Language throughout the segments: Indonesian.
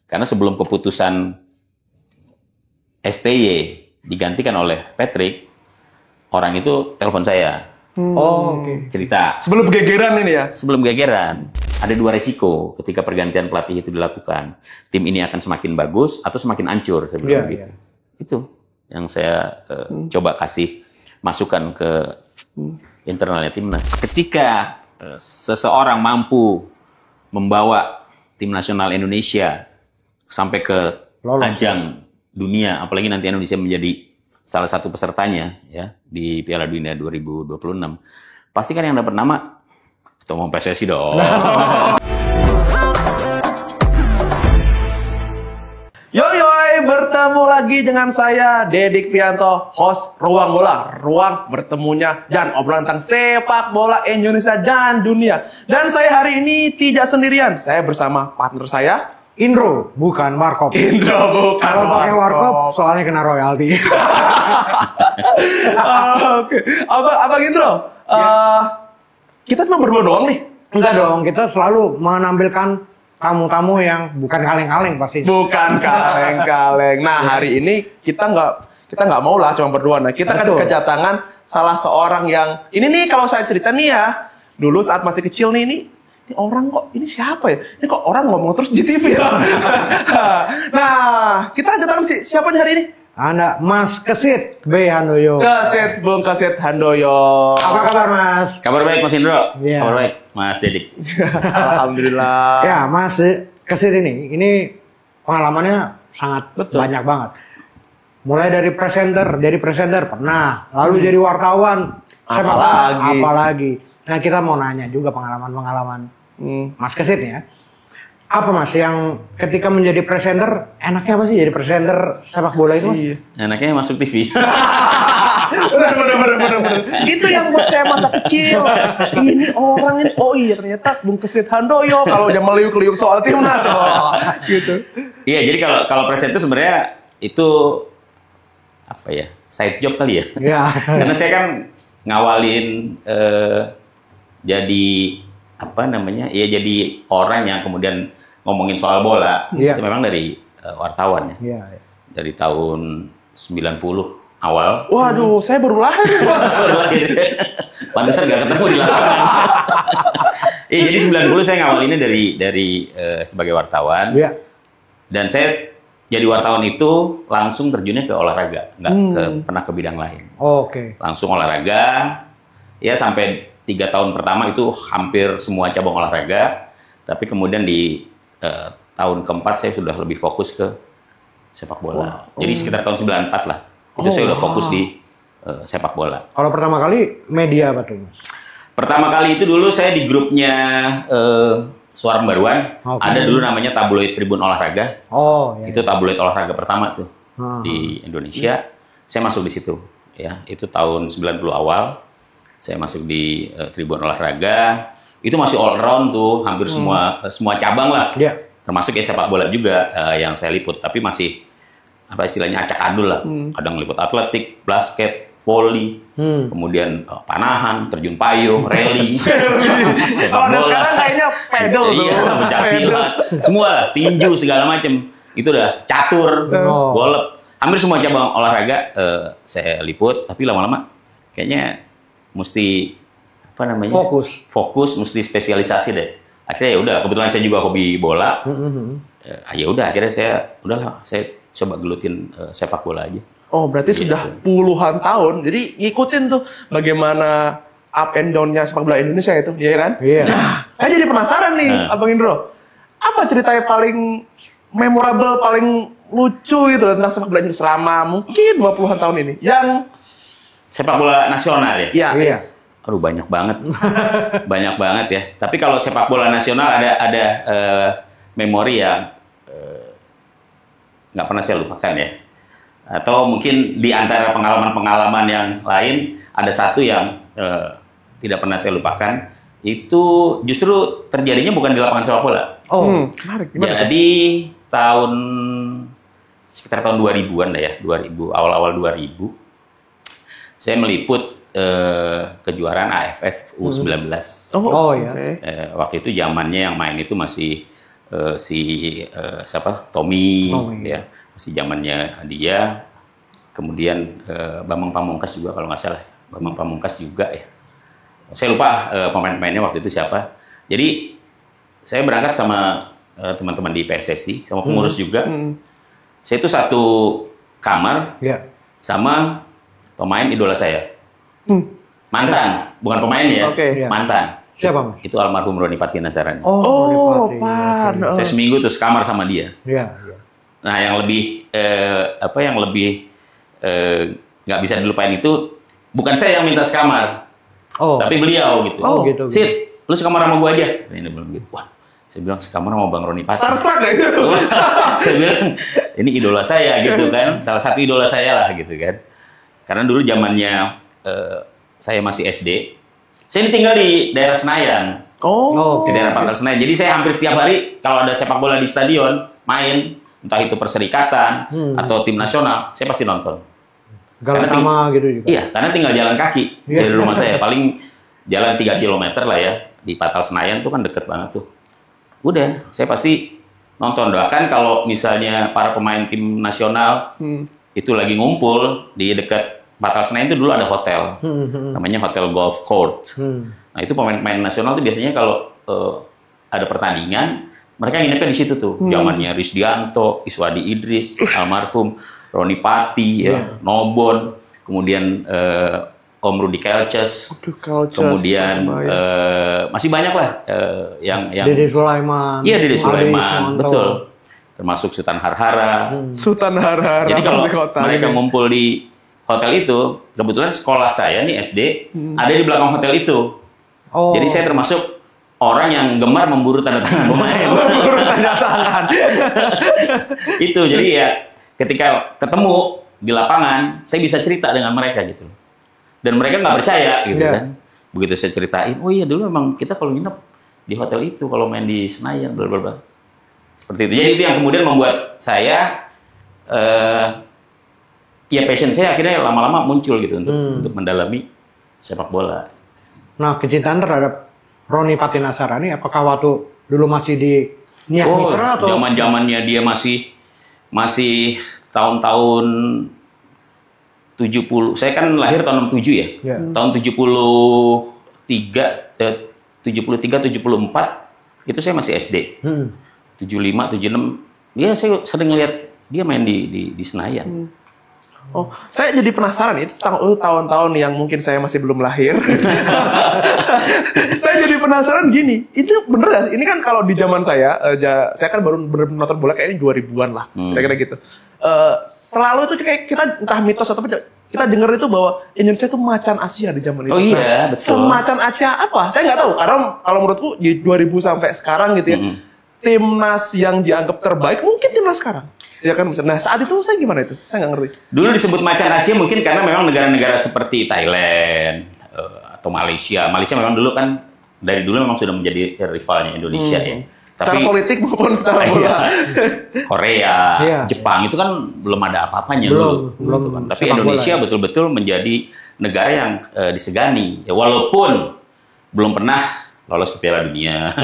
Karena sebelum keputusan STY digantikan oleh Patrick, orang itu telepon saya. Oke. Cerita. Sebelum gegeran ini ya? Sebelum gegeran. Ada 2 resiko ketika pergantian pelatih itu dilakukan. Tim ini akan semakin bagus atau semakin hancur. Saya bilang gitu. Itu yang saya coba kasih masukan ke internalnya timnas. Ketika seseorang mampu membawa tim nasional Indonesia sampai ke ajang dunia, apalagi nanti Indonesia menjadi salah satu pesertanya ya di Piala Dunia 2026, pasti kan yang dapat nama ketua umum PSSI dong. Yoyoy, bertemu lagi dengan saya Dedik Prianto, host Ruang Bola. Ruang bertemunya dan obrolan tentang sepak bola Indonesia dan dunia. Dan saya hari ini tidak sendirian, saya bersama partner saya Indro, bukan Warkop. Indro, bukan. Kalau pakai Warkop, soalnya kena royalti. Oke. Abang Indro, kita cuma berdua doang nih? Enggak dong, kita selalu menampilkan tamu-tamu yang bukan kaleng-kaleng pasti. Bukan kaleng-kaleng. Nah, hari ini kita nggak mau lah cuma berdua. Nah, kita kan kedatangan salah seorang yang ini nih, kalau saya cerita nih ya, dulu saat masih kecil nih, ini orang kok, ini siapa ya? Ini kok orang ngomong terus di TV ya? Nah, kita kedatangan siapa nih hari ini? Anda Mas Kesit B. Handoyo. Kesit, Bung Kesit Handoyo. Apa kabar Mas? Kabar baik Mas Indro. Yeah. Kabar baik Mas Dedik. Alhamdulillah. Ya Mas Kesit ini pengalamannya sangat banyak banget. Mulai dari jadi presenter pernah, lalu jadi wartawan, apalagi. Nah kita mau nanya juga pengalaman Mas Kesit ya. Apa Mas yang ketika menjadi presenter, enaknya apa sih jadi presenter sepak bola itu Mas? Iya. Enaknya masuk TV. Bener. Itu yang buat saya masa kecil. Ini orang ini, oh iya ternyata Bung Kesit Handoyo kalau jam meliuk-liuk soal timnas, gitu. Iya, jadi kalau presenter itu sebenarnya itu apa ya, side job kali ya. Ya. Karena saya kan ngawalin jadi apa namanya, ya jadi orang yang kemudian ngomongin soal bola. Itu memang dari wartawan ya. Dari tahun 90 awal. Waduh, saya baru lahir. Pantesan nggak ketemu di lapangan. Jadi 90 saya ngawalinnya dari sebagai wartawan. Iya. Dan saya jadi wartawan itu langsung terjunnya ke olahraga, nggak pernah ke bidang lain. Oke. Langsung olahraga, ya sampai 3 tahun pertama itu hampir semua cabang olahraga. Tapi kemudian di tahun keempat saya sudah lebih fokus ke sepak bola. Jadi sekitar tahun 94 lah. Itu saya udah fokus di sepak bola. Kalau pertama kali media apa tuh Mas? Pertama kali itu dulu saya di grupnya Suara Pembaruan. Ada dulu namanya tabloid Tribun Olahraga. Oh, iya. Itu tabloid olahraga pertama tuh di Indonesia. Saya masuk di situ. Ya, itu tahun 90 awal. Saya masuk di Tribun Olahraga. Itu masih all around tuh, hampir semua cabang lah. Yeah. Termasuk ya sepak bola juga yang saya liput. Tapi masih apa istilahnya acak adul lah. Kadang liput atletik, basket, volley, kemudian panahan, terjun payung, rally. Kalau sekarang kayaknya pedal tuh. Iya, pencaksilat, semua tinju segala macam. Itu udah catur, golep, hampir semua cabang olahraga saya liput. Tapi lama-lama kayaknya mesti apa namanya? Fokus, mesti spesialisasi deh. Akhirnya ya udah, kebetulan saya juga hobi bola. Ya udah, akhirnya saya coba gelutin sepak bola aja. Oh, berarti sudah puluhan tahun. Jadi ngikutin tuh bagaimana up and down-nya sepak bola Indonesia itu, ya kan? Iya. Nah, saya jadi penasaran nih, Abang Indro. Apa ceritanya paling memorable, paling lucu gitu tentang sepak bola Indonesia selama mungkin 20-an tahun ini? Yang sepak bola nasional ya? Iya. Aduh, banyak banget. Banyak banget ya. Tapi kalau sepak bola nasional ada memori yang nggak pernah saya lupakan ya. Atau mungkin di antara pengalaman-pengalaman yang lain, ada satu yang tidak pernah saya lupakan. Itu justru terjadinya bukan di lapangan sepak bola. Menarik. Jadi sekitar tahun 2000-an lah ya, 2000, awal-awal 2000. Saya meliput kejuaraan AFF U19. Oh iya. Waktu itu zamannya yang main itu masih siapa Tommy. Tommy. Ya, masih zamannya dia. Kemudian Bambang Pamungkas juga kalau nggak salah, Bambang Pamungkas juga ya. Saya lupa pemain-pemainnya waktu itu siapa. Jadi saya berangkat sama teman-teman di PSSI, sama pengurus juga. Saya itu satu kamar Ya. sama pemain idola saya. Mantan, bukan pemain ya, Oke. Iya. mantan. Siapa, Mas? Itu almarhum Roni Pati Nasarani. Oh, Roni Pati. Pan. Saya seminggu tuh sekamar sama dia. Iya, iya. Nah, yang lebih nggak bisa dilupain itu bukan saya yang minta sekamar, Oh. tapi beliau gitu. Oh, gitu. Sid, lu sekamar sama gua aja. Ini bilang gitu. Wah, saya bilang sekamar sama Bang Roni Pati. Starstruck gak itu? Saya bilang ini idola saya gitu kan, salah satu idola saya lah gitu kan. Karena dulu zamannya saya masih SD, saya tinggal di daerah Senayan, Oh. di daerah Pangkal Senayan. Jadi saya hampir setiap hari kalau ada sepak bola di stadion main, entah itu perserikatan atau tim nasional, saya pasti nonton. Galatama gitu juga. Iya, karena tinggal jalan kaki Iya. dari rumah saya, paling jalan 3 km lah ya di Pangkal Senayan tuh kan deket banget tuh. Udah, saya pasti nonton. Bahkan kalau misalnya para pemain tim nasional itu lagi ngumpul di dekat Pangkal Senayan itu dulu ada hotel, namanya Hotel Golf Court. Nah itu pemain-pemain nasional tuh biasanya kalau ada pertandingan, mereka nginepnya di situ tuh. Zamannya Risdianto, Iswadi Idris, almarhum Roni Pati, ya, Nobon, kemudian Om Rudi Kelces, Aduh, Kelces. kemudian masih banyak lah yang Dede Sulaiman. iya Dede Adi Sulaiman, Sumanto. betul, termasuk Sultan Harhara. Sultan Harhara. Jadi kalau Pasti kota mereka ini. ngumpul di hotel itu, kebetulan sekolah saya nih SD ada di belakang hotel itu. Oh. Jadi saya termasuk orang yang gemar memburu tanda tangan pemain. Memburu tanda tangan. Itu jadi ya ketika ketemu di lapangan, saya bisa cerita dengan mereka gitu. Dan mereka nggak percaya gitu Iya. kan. Begitu saya ceritain, oh iya dulu emang kita kalau nginep di hotel itu kalau main di Senayan, bla bla bla. Seperti itu. Jadi itu yang kemudian membuat saya ya passion saya akhirnya lama-lama muncul gitu untuk mendalami sepak bola. Nah, kecintaan terhadap Roni Pati Nasarani apakah waktu dulu masih di Niak Mitra atau zaman-zamannya dia masih tahun-tahun 70. Saya kan lahir tahun 67 ya. Ya. Tahun 73 74 itu saya masih SD. 75 76 ya saya sering lihat dia main di Senayan. Oh, saya jadi penasaran itu tahun-tahun yang mungkin saya masih belum lahir. Saya jadi penasaran gini, itu bener gak sih? Ini kan kalau di zaman saya kan baru bener nonton bola kayaknya 2000-an lah, kira-kira gitu. Selalu itu kayak kita entah mitos atau apa, kita dengar itu bahwa Indonesia itu macan Asia di zaman itu. Oh iya, betul. Semacan Asia apa? Saya nggak tahu, karena kalau menurutku di 2000 sampai sekarang gitu ya, timnas yang dianggap terbaik mungkin timnas sekarang. Ya kan, nah saat itu saya gimana itu? Saya nggak ngerti. Dulu disebut macan Asia mungkin karena memang negara-negara seperti Thailand atau Malaysia. Malaysia memang dulu kan dari dulu memang sudah menjadi rivalnya Indonesia ya. Secara politik maupun secara bola. Iya, Korea, Iya. Jepang itu kan belum ada apa-apanya Belum, dulu. belum gitu kan. Tapi sepak bola. Indonesia betul-betul menjadi negara yang disegani. Ya, walaupun belum pernah lolos ke Piala Dunia,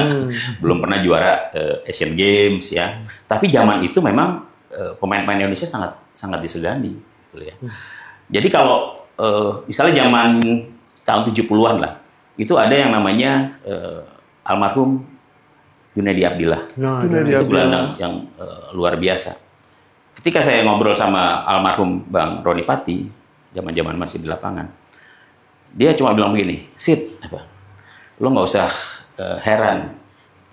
belum pernah juara Asian Games ya. Tapi zaman itu memang pemain-pemain Indonesia sangat disegani, gitu ya. Jadi kalau misalnya zaman tahun 70-an lah, itu ada yang namanya almarhum Junaidi Abdillah. Nah, Junaidi Itu Abdillah. gelandang yang luar biasa. Ketika saya ngobrol sama almarhum Bang Roni Pati, zaman-zaman masih di lapangan, dia cuma bilang begini, Sid, lo nggak usah heran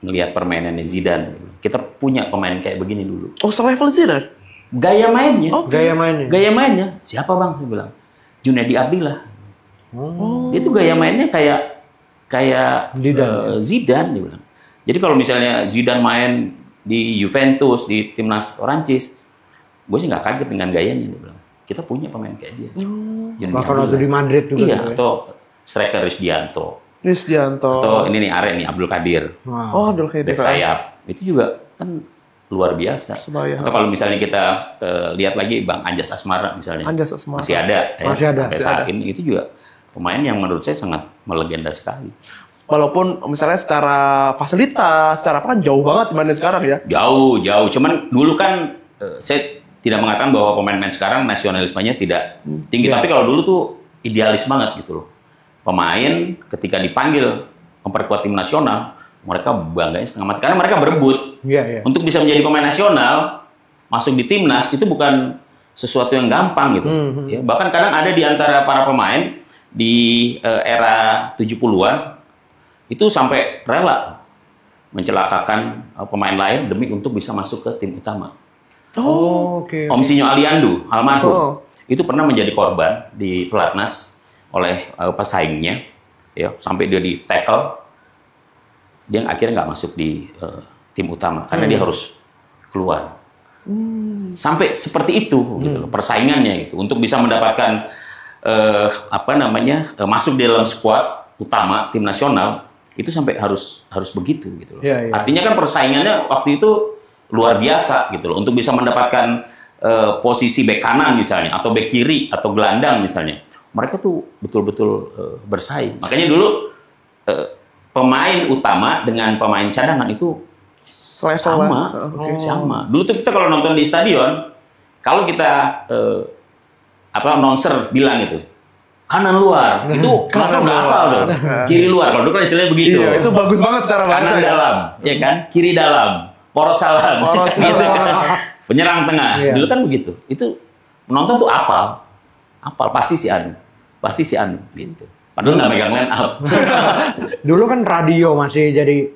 ngelihat permainannya Zidane. Kita punya pemain kayak begini dulu. Oh, selevel Zidane? Gaya mainnya. gaya mainnya. Gaya mainnya. Siapa Bang? Saya bilang. Junaidi Abdillah. Oh. Dia tuh gaya mainnya kayak Zidane. Zidane dia bilang. Jadi kalau misalnya Zidane main di Juventus, di timnas Perancis, gue sih nggak kaget dengan gayanya dia bilang. Kita punya pemain kayak dia. Junaidi Bahkan waktu Abdillah. di Madrid juga. Iya, gitu ya. atau striker Risdianto. Nisdianto. Atau ini nih Are nih Abdul Kadir. Wah. Oh, Abdul Qadir. Back sayap. Itu juga kan luar biasa. Sebaya. Atau kalau misalnya kita lihat lagi Bang Anjas Asmara misalnya. Anjas Asmara. Masih ada. Masih ada. Sampai saat ini itu juga pemain yang menurut saya sangat melegenda sekali. walaupun misalnya secara fasilitas, secara apa kan jauh banget dibanding sekarang ya. Jauh. Cuman dulu kan saya tidak mengatakan bahwa pemain-pemain sekarang nasionalismenya tidak tinggi, tapi kalau dulu tuh idealis banget gitu loh. Pemain ketika dipanggil memperkuat tim nasional, mereka bangganya setengah mati karena mereka berebut. Untuk bisa menjadi pemain nasional, masuk di timnas itu bukan sesuatu yang gampang gitu. Ya, bahkan kadang ada di antara para pemain di era 70-an itu sampai rela mencelakakan pemain lain demi untuk bisa masuk ke tim utama. Om Sinyo Aliandu, almarhum, itu pernah menjadi korban di pelatnas oleh pesaingnya, ya, sampai dia di tackle, dia akhirnya nggak masuk di tim utama karena dia harus keluar. Sampai seperti itu, gitu loh, persaingannya gitu, untuk bisa mendapatkan masuk di dalam skuad utama tim nasional itu sampai harus begitu, gitu loh. Artinya kan persaingannya waktu itu luar biasa gitu loh, untuk bisa mendapatkan posisi bek kanan misalnya, atau bek kiri, atau gelandang misalnya. Mereka tuh betul-betul bersaing. Makanya dulu pemain utama dengan pemain cadangan itu sama. Dulu tuh kita kalau nonton di stadion, kalau kita announcer bilang itu kanan luar, itu kanan udah hafal tuh. Kiri luar, kalau dulu kan istilahnya begitu. Iya, itu bagus banget secara bahasa. Kanan dalam, ya kan? Kiri dalam. Poros salam, gitu kan. Penyerang tengah, dulu kan begitu. Itu penonton tuh apal pasti si anu, gitu. Padahal nggak megang line up. Dulu kan radio masih jadi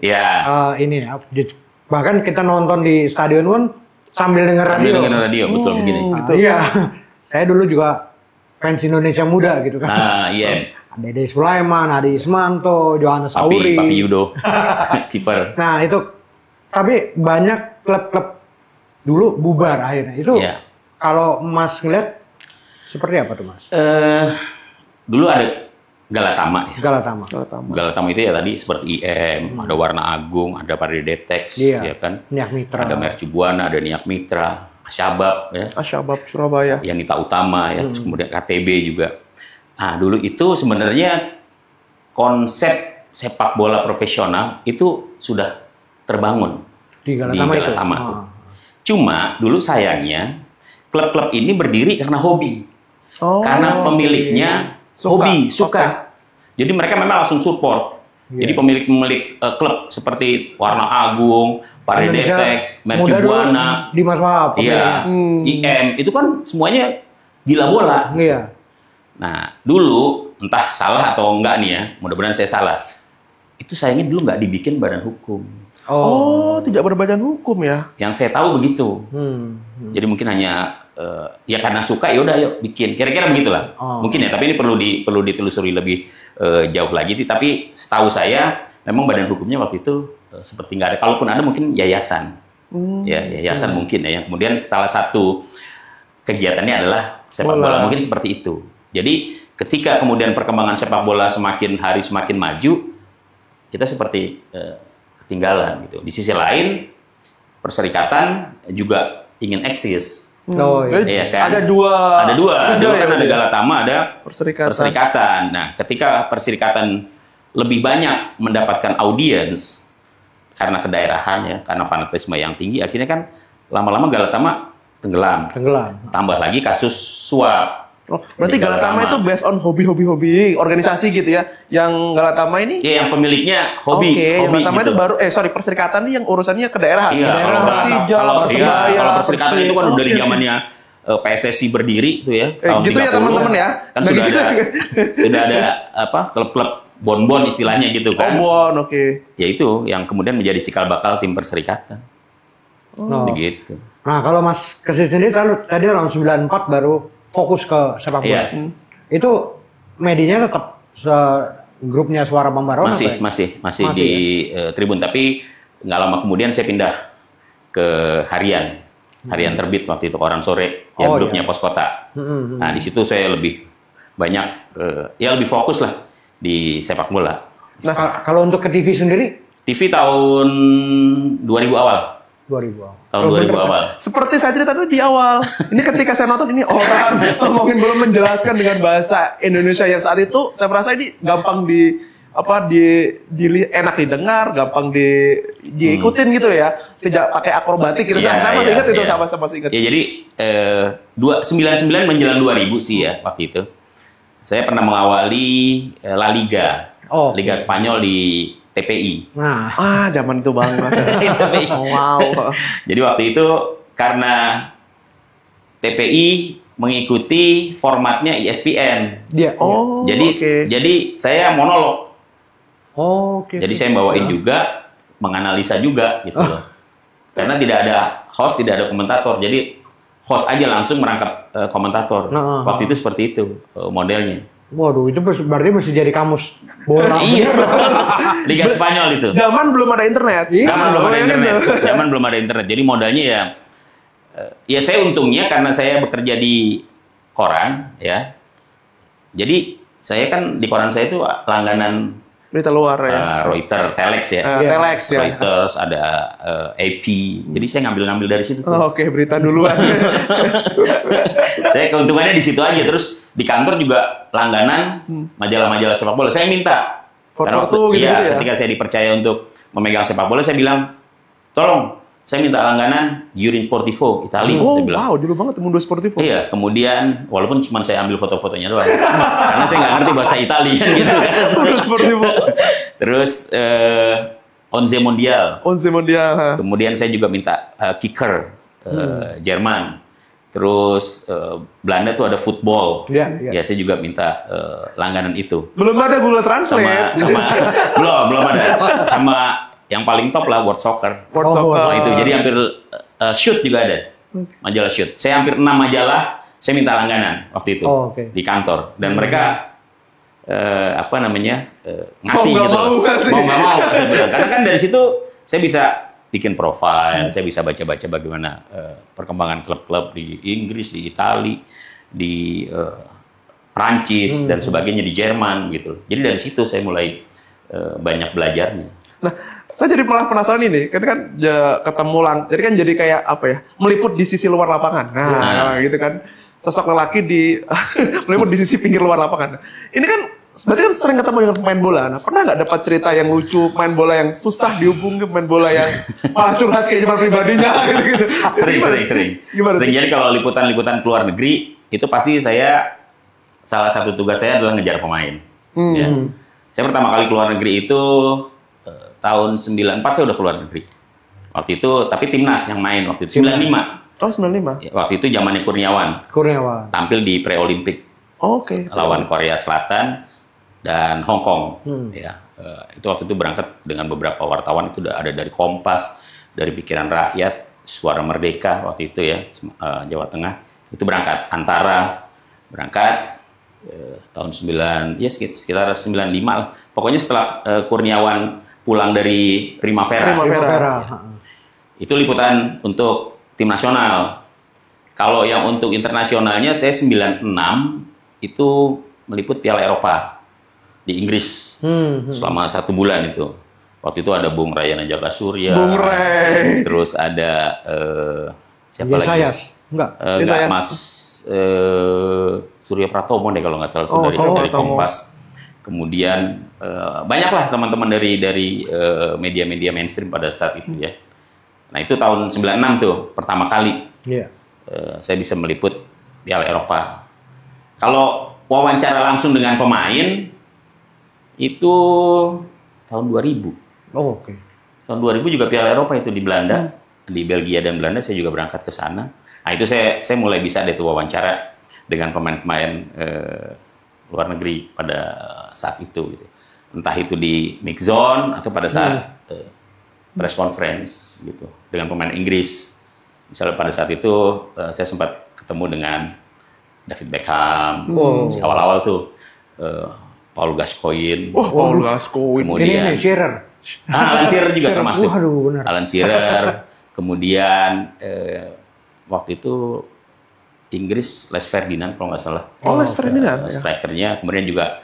bahkan kita nonton di stadion pun sambil dengar radio. Betul begini. Iya, saya dulu juga fans Indonesia Muda gitu kan. Iya. Dede Sulaiman, Adi Ismanto, Johannes Sauri, Papi Yudo, kiper. Nah itu. Tapi banyak klub-klub dulu bubar akhirnya. Itu kalau Mas ngeliat seperti apa tuh Mas? Dulu ada Galatama ya. Galatama itu ya tadi seperti IM, ada Warna Agung, ada Paridetex, ya kan? Niak Mitra. Ada Merci Buana, ada Niak Mitra, Asyabab ya. Asyabab Surabaya. Yanita Utama ya, terus kemudian KTB juga. Nah, dulu itu sebenarnya konsep sepak bola profesional itu sudah terbangun di Galatama itu. Cuma dulu sayangnya klub-klub ini berdiri karena hobi, karena pemiliknya suka. Jadi mereka memang langsung support. Jadi pemilik klub seperti Warna Agung, Paridetex, Merci Buana, Dimas Wahab, IM itu kan semuanya gila bola. Nah dulu entah salah atau enggak nih ya, mudah-mudahan saya salah. Itu sayangnya dulu nggak dibikin badan hukum. Tidak berbadan hukum ya? Yang saya tahu begitu. Jadi mungkin hanya ya karena suka ya udah yuk bikin. Kira-kira begitulah. Mungkin ya, tapi ini perlu ditelusuri lebih jauh lagi. Tapi setahu saya memang badan hukumnya waktu itu seperti nggak ada. Kalaupun ada mungkin yayasan. Ya yayasan mungkin ya. Kemudian salah satu kegiatannya adalah sepak bola. Mungkin seperti itu. Jadi ketika kemudian perkembangan sepak bola semakin hari semakin maju, kita seperti ketinggalan gitu. Di sisi lain, perserikatan juga ingin eksis. Iya kan? Ada dua. Dulu kan ada Galatama, ada perserikatan. Nah, ketika perserikatan lebih banyak mendapatkan audiens karena kedaerahan ya, karena fanatisme yang tinggi, akhirnya kan lama-lama Galatama tenggelam. Tambah lagi kasus suap. Berarti Galatama itu based on hobi organisasi gitu ya. Yang Galatama ini yang pemiliknya hobi. Yang Galatama gitu. Itu baru perserikatan ini yang urusannya ke daerah. Kalau perserikatan itu kan dari zamannya PSSI berdiri tuh ya. Tahun gitu 30, ya teman-teman ya. Kan sudah ada klub-klub bon-bon istilahnya gitu kan. Ya itu yang kemudian menjadi cikal bakal tim perserikatan. Begitu. Nah, kalau Mas Kesit sendiri kan tadi tahun 94 baru fokus ke sepak bola. Itu medianya tetap grupnya Suara Pembaruan masih di Tribun, tapi nggak lama kemudian saya pindah ke harian terbit waktu itu, Koran Sore yang grupnya Pos Kota. Nah di situ saya lebih banyak lebih fokus lah di sepak bola. Nah kalau untuk ke TV sendiri? TV tahun 2000 awal. Tahun 2000 awal. Seperti saya cerita tadi di awal. Ini ketika saya nonton ini orang ngomongin belum menjelaskan dengan bahasa Indonesia yang saat itu saya merasa ini gampang enak didengar, gampang diikutin gitu ya. Tidak pakai akrobatik gitu. Iya, Saya masih iya, ingat itu, iya. sama masih ingat. Ya jadi 99 menjelang 2000 sih ya waktu itu. Saya pernah mengawali La Liga. Oh. Liga Spanyol di TPI. Nah, Zaman itu banget. TPI. Wow. Jadi waktu itu karena TPI mengikuti formatnya ESPN. dia. Oh, Jadi oke. jadi saya monolog. Oke. Jadi saya bawain juga, menganalisa juga gitu loh. Karena tidak ada host, tidak ada komentator. Jadi host aja langsung merangkap komentator. Nah. Waktu itu seperti itu modelnya. Waduh, itu berarti mesti jadi kamus bola. Iya. Liga Spanyol itu. Zaman belum ada internet. Iya. Zaman belum ada Bayangin internet. tuh. Zaman belum ada internet. Jadi modalnya ya saya untungnya karena saya bekerja di koran ya. Jadi saya kan di koran saya itu langganan Berita luar ya. Reuters, Telex ya. Telex ya. Reuters, ada AP. Jadi saya ngambil dari situ tuh. Oh, oke, berita duluan. Saya keuntungannya di situ aja. Terus di kantor juga langganan majalah-majalah sepak bola. Saya minta. Karena Foto-foto gitu ya. ketika saya dipercaya untuk memegang sepak bola, saya bilang, tolong, saya minta langganan Giurin Sportivo, Italia. Oh, Saya bilang. wow, dulu banget Mundo Sportivo. Iya, kemudian walaupun cuma saya ambil foto-fotonya doang, karena saya nggak ngerti bahasa Italia gitu kan. Mundo Sportivo. Terus Onze Mondial. Onze Mondial. Kemudian saya juga minta kicker Jerman. Terus Belanda tuh ada football. Iya, iya. Ya saya juga minta langganan itu. Belum ada Google Translate. Sama belum ada. Sama yang paling top lah World Soccer. World Oh, Soccer. Nah, itu jadi hampir Shoot juga ada. Majalah Shoot. Saya hampir 6 majalah saya minta langganan waktu itu Oh, oke. di kantor dan mereka ngasih Mau nggak gitu. mau ngasih. Mau nggak mau saya bilang. Karena kan dari situ saya bisa bikin profile, saya bisa baca-baca bagaimana perkembangan klub-klub di Inggris, di Italia, di Prancis dan sebagainya, di Jerman gitu. Jadi dari situ saya mulai banyak belajarnya. Nah, saya jadi malah penasaran ini, kan ketemu jadi kan jadi kayak apa ya, meliput di sisi luar lapangan. Nah, gitu kan, sosok lelaki meliput di sisi pinggir luar lapangan. Ini kan, berarti kan sering ketemu dengan pemain bola. Nah, pernah nggak dapat cerita yang lucu, pemain bola yang susah dihubungi, pemain bola yang malah curhat kayak zaman pribadinya, gitu. Sering. Gimana? Sering. Jadi kalau liputan-liputan ke luar negeri, itu pasti salah satu tugas saya adalah ngejar pemain. Ya. Saya pertama kali keluar negeri itu tahun 94 saya udah keluar negeri. Waktu itu tapi timnas yang main waktu itu 95. Oh, 95. Ya, waktu itu zamannya Kurniawan Kurniawan. tampil di pre-Olimpik Oke. lawan Korea Selatan dan Hong Kong. Ya, itu waktu itu berangkat dengan beberapa wartawan, itu udah ada dari Kompas, dari Pikiran Rakyat, Suara Merdeka waktu itu ya, Jawa Tengah. Itu berangkat berangkat tahun 9 ya sekitar 95 lah. Pokoknya setelah Kurniawan pulang dari Primavera. Itu liputan untuk tim nasional. Kalau yang untuk internasionalnya saya 96 itu meliput Piala Eropa di Inggris selama 1 bulan itu. Waktu itu ada Bung Rayana Jaka Surya. Bung Ray. Terus ada siapa lagi? Yesayas. Enggak. Enggak, Yesayas. Mas Surya Pratomo deh kalau nggak salah tuh dari Pratomo. Kompas. Kemudian banyaklah teman-teman dari media-media mainstream pada saat itu ya. Nah itu tahun 96 tuh pertama kali Iya. saya bisa meliput Piala Eropa. Kalau wawancara langsung dengan pemain itu tahun 2000. Oh, oke. Tahun 2000 juga Piala Eropa itu di Belanda, di Belgia dan Belanda saya juga berangkat ke sana. Nah itu saya mulai bisa ada tuh wawancara dengan pemain-pemain luar negeri pada saat itu gitu. Entah itu di mix zone atau pada saat press conference gitu dengan pemain Inggris. Misalnya pada saat itu saya sempat ketemu dengan David Beckham, si awal-awal tuh Paul Gascoigne. Wah, Paul Gascoigne. Kemudian Ini Shearer. Alan Shearer juga termasuk. Waduh, benar. Alan Shearer. Kemudian waktu itu Inggris Les Ferdinand kalau nggak salah. Oh, Les Ferdinand. Ya. Strikernya. Kemudian juga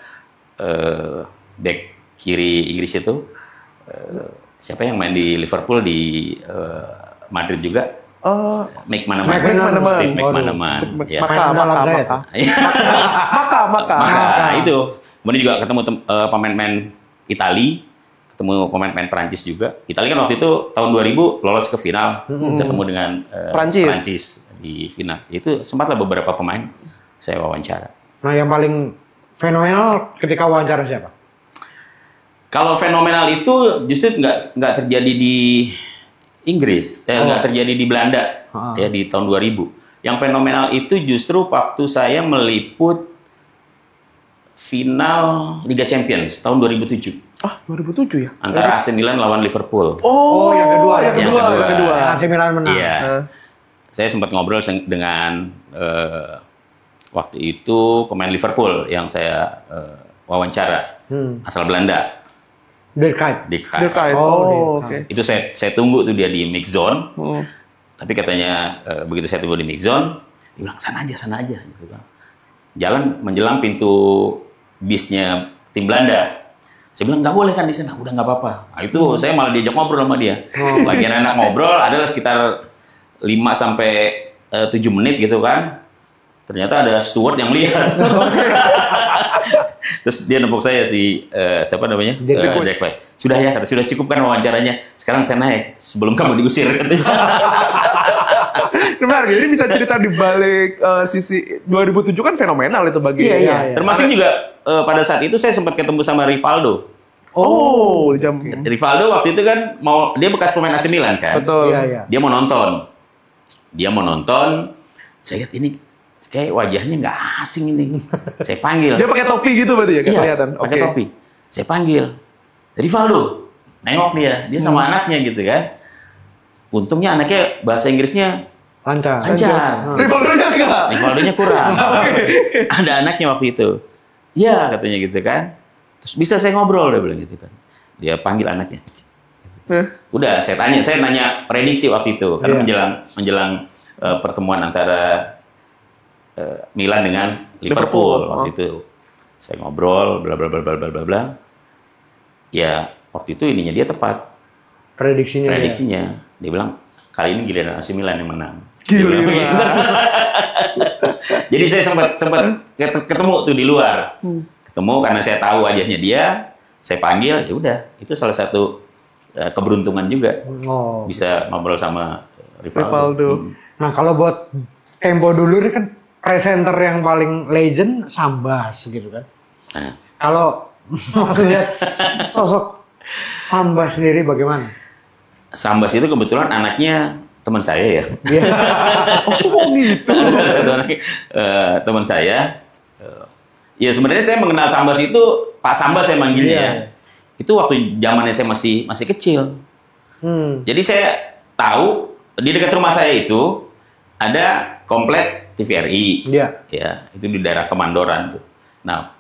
back kiri Inggris itu siapa yang main di Liverpool di Madrid juga? Steve McManaman. Ya. Maka. Maka itu. Kemudian juga ketemu pemain-pemain Itali, ketemu pemain-pemain Perancis juga. Itali kan waktu itu tahun 2000 lolos ke final, ketemu dengan Perancis di final. Itu sempatlah beberapa pemain saya wawancara. Nah, yang paling fenomenal ketika wawancara siapa? Kalau fenomenal itu justru nggak terjadi di Inggris, nggak terjadi di Belanda ya di tahun 2000. Yang fenomenal itu justru waktu saya meliput final Liga Champions tahun 2007. 2007 ya? Antara AC Milan lawan Liverpool. Oh, yang kedua. Yang kedua. AC Milan menang. Iya. Saya sempat ngobrol dengan waktu itu pemain Liverpool yang saya wawancara, asal Belanda. Dirk Kuyt. Oh, oke. Itu saya tunggu tuh dia di mix zone. Tapi katanya begitu saya tunggu di mix zone, dia bilang sana aja gitu kan. Jalan menjelang pintu bisnya tim Belanda. Saya bilang nggak boleh kan di sana, udah nggak apa-apa. Nah, itu saya malah diajak ngobrol sama dia. Lagi anak ngobrol, adalah sekitar 5 sampai 7 menit gitu kan. Ternyata ada steward yang lihat. Terus dia nempuk saya siapa namanya? Dirk Kuyt. Sudah ya, kata, sudah cukup kan wawancaranya. Sekarang saya naik sebelum kamu diusir katanya. Benar, jadi bisa cerita di balik sisi 2007 kan fenomenal itu bagi. Iya. Termasuk juga pada saat itu saya sempat ketemu sama Rivaldo. Oh, jam. Rivaldo waktu itu kan dia bekas pemain AC Milan kan. Betul. Iya. Dia mau nonton. Saya lihat ini kayak wajahnya nggak asing ini. Saya panggil. Dia pakai topi gitu berarti ya, kelihatan. Pakai topi. Saya panggil. Rivaldo. Nengok dia sama anaknya gitu kan. Untungnya anaknya bahasa Inggrisnya Lancar. Rivaldo-nya enggak? Rivaldo-nya kurang. Ada anaknya waktu itu. Iya katanya gitu kan. Terus bisa saya ngobrol, dia bilang gitu kan. Dia panggil anaknya. Udah, saya nanya prediksi waktu itu. Karena menjelang pertemuan antara Milan dengan Liverpool waktu itu. Saya ngobrol, bla bla bla bla bla bla. Ya, waktu itu ininya dia tepat. Prediksinya. Dia bilang, kali ini giliran AC Milan yang menang. Gila. Jadi saya sempat ketemu tuh di luar. Ketemu karena saya tahu wajahnya dia, saya panggil, ya udah. Itu salah satu keberuntungan juga. Bisa ngobrol sama Rivaldo. Nah, kalau buat Tempo dulu ini kan presenter yang paling legend Sambas gitu kan. Nah. Kalau maksudnya sosok Sambas sendiri bagaimana? Sambas itu kebetulan anaknya teman saya ya. Oh gitu. Teman saya. Ya sebenarnya saya mengenal Sambas itu Pak Sambas saya manggilnya ya. Itu waktu zamannya saya masih kecil. Jadi saya tahu di dekat rumah saya itu ada komplek TVRI. Ya, itu di daerah Kemandoran tuh. Nah,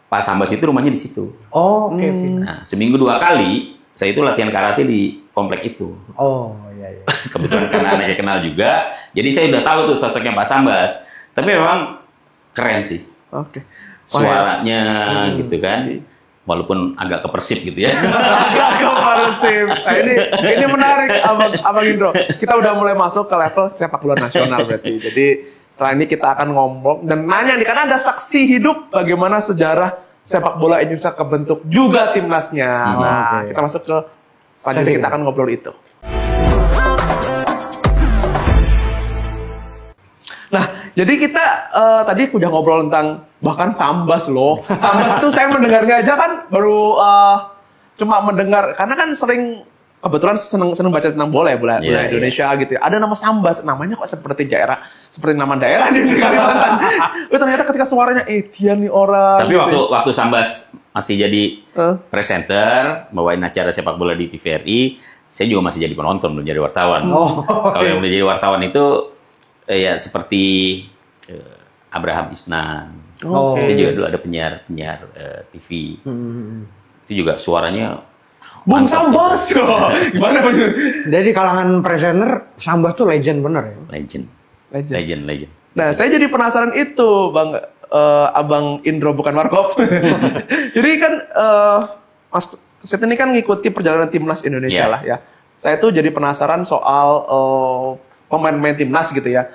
Pak Sambas itu rumahnya di situ. Oh, oke. Nah, seminggu 2 kali saya itu latihan karate di komplek itu. Oh, iya. Kebetulan karena anaknya kenal juga, jadi saya udah tahu tuh sosoknya Pak Sambas. Tapi memang keren sih. Oke. Suaranya gitu kan. Walaupun agak ke Persib gitu ya. Agak ke Persib. Nah, ini menarik Abang Indro. Kita udah mulai masuk ke level sepak bola nasional berarti. Jadi setelah ini kita akan ngomong dan nanya nih, karena ada saksi hidup bagaimana sejarah sepak bola Indonesia kebentuk juga timnasnya. Nah, kita masuk ke selanjutnya, kita akan ngobrol itu. Nah, jadi kita tadi udah ngobrol tentang bahkan Sambas loh. Sambas itu saya mendengarnya aja kan baru cuma mendengar, karena kan sering kebetulan seneng baca tentang bola Indonesia gitu ya. Ada nama Sambas, namanya kok seperti nama daerah di Kalimantan. Ternyata ketika suaranya dia nih orang. Tapi gitu. waktu Sambas masih jadi presenter, bawain acara sepak bola di TVRI, saya juga masih jadi penonton, belum jadi wartawan. Kalau yang udah jadi wartawan itu ya seperti Abraham Isnan. Itu juga dulu ada penyiar TV. Itu juga suaranya Bung Sambas kok. Gimana Bang? Jadi kalangan presenter Sambas tuh legend bener ya? Legend. Nah, saya jadi penasaran itu, Bang Abang Indro bukan Warkop. Jadi kan Mas Set ini kan ngikuti perjalanan timnas Indonesia lah ya. Saya tuh jadi penasaran soal pemain-pemain timnas gitu ya.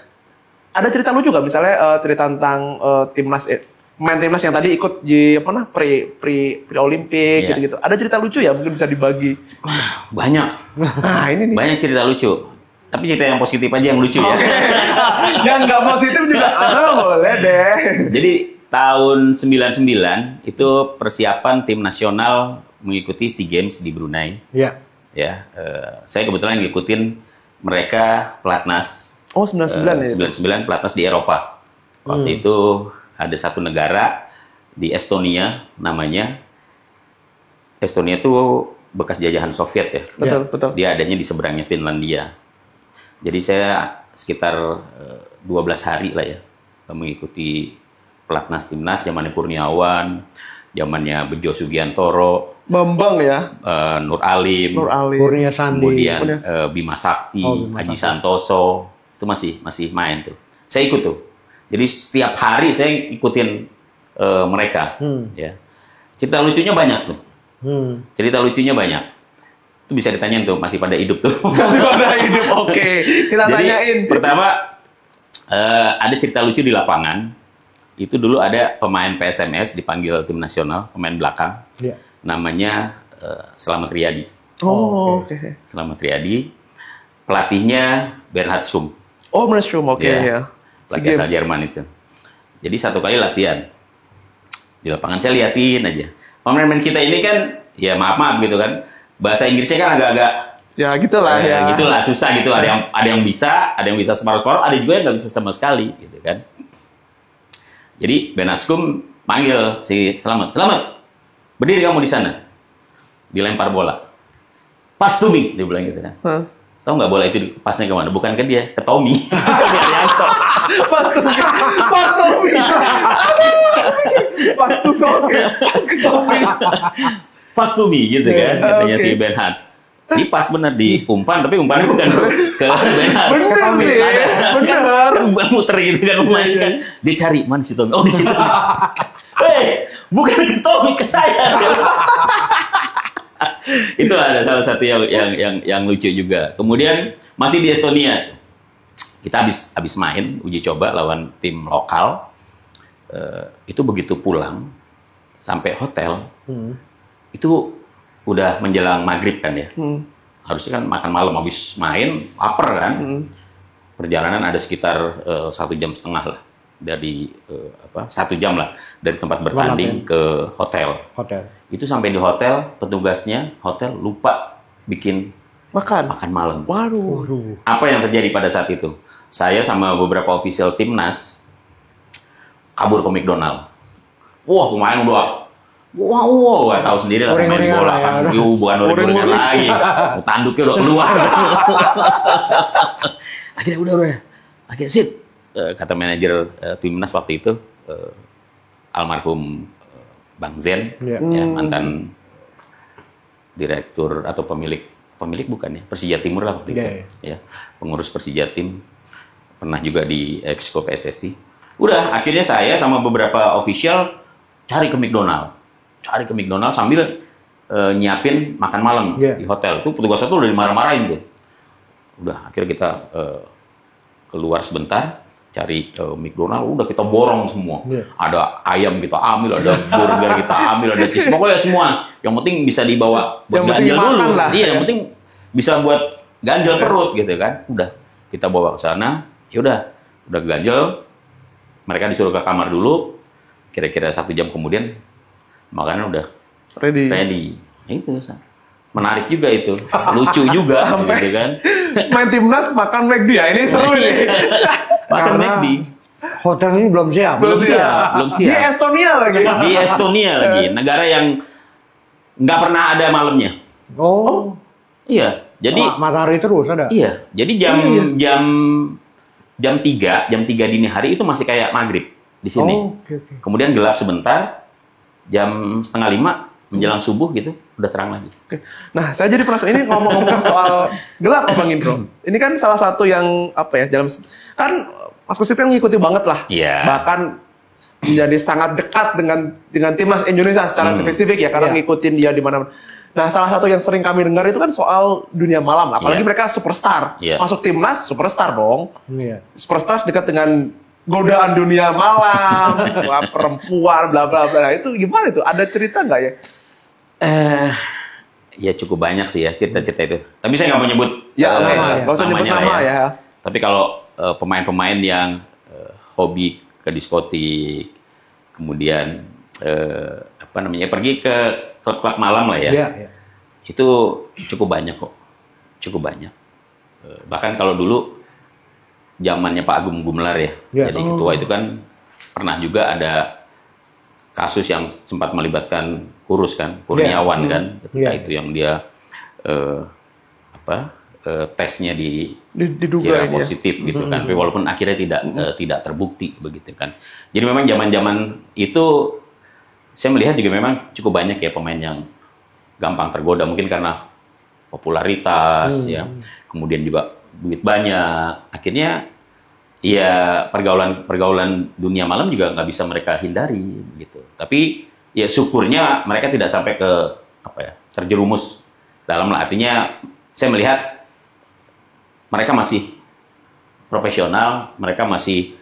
Ada cerita lucu nggak misalnya cerita tentang timnas pemain timnas yang tadi ikut di pre Olimpik Iya. gitu-gitu. Ada cerita lucu ya mungkin bisa dibagi. Banyak. Nah, ini nih. Banyak cerita lucu. Tapi cerita yang positif aja yang lucu ya. Yang nggak positif juga boleh deh. Jadi tahun 99 itu persiapan tim nasional mengikuti SEA Games di Brunei. Iya. Ya, saya kebetulan ngikutin mereka pelatnas. Oh, 99 ya. 99 pelatnas di Eropa. Waktu itu ada satu negara di Estonia namanya. Estonia itu bekas jajahan Soviet ya. Betul, betul. Dia adanya di seberangnya Finlandia. Jadi saya sekitar 12 hari lah ya mengikuti pelatnas timnas zamannya Kurniawan, zamannya Bejo Sugiantoro, Bambang ya. Nur Alim, Kurnia Sandi. kemudian Bima Sakti, Bima Haji Sakti. Santoso, itu masih main tuh. Saya ikut tuh. Jadi setiap hari saya ikutin mereka. Ya. Cerita lucunya banyak tuh. Cerita lucunya banyak. Itu bisa ditanyain tuh, masih pada hidup tuh. Masih pada hidup. Oke. Kita Jadi, tanyain. pertama ada cerita lucu di lapangan. Itu dulu ada pemain PSMS dipanggil tim nasional, pemain belakang. Iya. Namanya Slamet Riyadi. Oh, oke. Slamet Riyadi. Pelatihnya Bernhard Sum. Oh, mushroom. Oke Ya. ya. Pelatih asal Jerman itu. Jadi satu kali latihan. Di lapangan saya liatin aja. Pemain-pemain kita ini kan, ya maaf gitu kan. Bahasa Inggrisnya kan agak-agak Ya gitulah ya. gitulah, susah gitu. Ada yang bisa separuh-separuh, ada juga yang nggak bisa sama sekali gitu kan. Jadi Benaskum panggil si Slamet, berdiri kamu di sana. Dilempar bola. Pas to me, dia bilang gitu kan. Tahu nggak bola itu pasnya kemana? Bukan ke dia, ke Tommy. Pas tuh. Pas tuh. Pas to me gitu kan, katanya oke. si Benhard. Ini pas bener di umpan, tapi umpannya bukan ke Benhard. Bener sih. Bener. Kan muter gitu kan lumayan kan. Dia cari mana si Tommy? Oh di situ. Hei, bukan ke Tommy, ke saya. Itu ada salah satu yang lucu juga. Kemudian masih di Estonia. Kita habis main uji coba lawan tim lokal. Itu begitu pulang sampai hotel. Itu udah menjelang maghrib kan ya. Harusnya kan makan malam, habis main lapar kan. Perjalanan ada sekitar 1,5 jam lah dari 1 jam lah dari tempat bertanding ke hotel. Itu sampai di hotel, petugasnya hotel lupa bikin makan malam. Waduh. Apa yang terjadi pada saat itu? Saya sama beberapa official timnas kabur ke McDonald. Wah, pemain Wah, tahu sendiri lah pemain bola kan. Bukan uring-uringan lagi. Tanduknya udah keluar. Akhirnya udah. Akhirnya sit. Kata manajer timnas waktu itu, almarhum Bang Zen, ya, mantan direktur atau pemilik bukan ya, Persija Timur lah waktu itu. Ya, pengurus Persija Tim. Pernah juga di Exco PSSI. Udah, akhirnya saya sama beberapa official cari ke McDonald sambil nyiapin makan malam di hotel. Itu petugasnya tuh udah dimarah-marahin tuh. Udah, akhirnya kita keluar sebentar cari McDonald. Udah kita borong semua. Ada ayam kita ambil, ada burger kita ambil, ada cheese, pokoknya semua. Yang penting bisa dibawa buat ganjel dulu. Iya, yang penting bisa buat ganjel perut gitu kan. Udah, kita bawa ke sana. Ya udah ganjel. Mereka disuruh ke kamar dulu. Kira-kira 1 jam kemudian makanan udah ready. Itu menarik juga itu, lucu juga gitu kan. Main timnas makan McD ya, ini seru nih. Makan McD. Hotel ini belum siap. Belum siap. Di Estonia lagi. Di Estonia lagi, negara yang nggak pernah ada malamnya. Oh. Iya, jadi matahari terus ada. Iya, jadi jam 3 dini hari itu masih kayak maghrib di sini. Okay. Kemudian gelap sebentar, jam 4:30 menjelang subuh gitu, udah terang lagi. Oke. Nah, saya jadi penasaran ini ngomong-ngomong soal gelap, Bang Indro. Ini kan salah satu yang dalam kan Mas Kusit kan ngikuti banget lah. Iya. Bahkan menjadi sangat dekat dengan timnas Indonesia secara spesifik ya, karena ngikutin dia di mana-mana. Nah, salah satu yang sering kami dengar itu kan soal dunia malam, apalagi mereka superstar. Iya. Masuk timnas superstar dong. Iya. Superstar dekat dengan godaan dunia malam, wah, perempuan, bla bla bla. Itu gimana itu? Ada cerita nggak ya? Ya cukup banyak sih ya cerita-cerita itu. Tapi saya nggak mau nyebut Ya, nggak usah nyebut namanya nama lah ya. Tapi kalau pemain-pemain yang hobi ke diskotik, kemudian apa namanya pergi ke klub-klub malam lah ya, itu cukup banyak kok, cukup banyak. Bahkan kalau dulu zamannya Pak Agung Gumelar ya, jadi ketua itu kan pernah juga ada kasus yang sempat melibatkan Kurniawan kan, ketika itu yang dia tesnya diduga kira positif gitu kan, tapi walaupun akhirnya tidak terbukti begitu kan. Jadi memang zaman-zaman itu saya melihat juga memang cukup banyak ya pemain yang gampang tergoda, mungkin karena popularitas ya, kemudian juga duit banyak, akhirnya ya pergaulan dunia malam juga nggak bisa mereka hindari gitu. Tapi ya syukurnya mereka tidak sampai ke terjerumus dalam, artinya saya melihat mereka masih profesional, mereka masih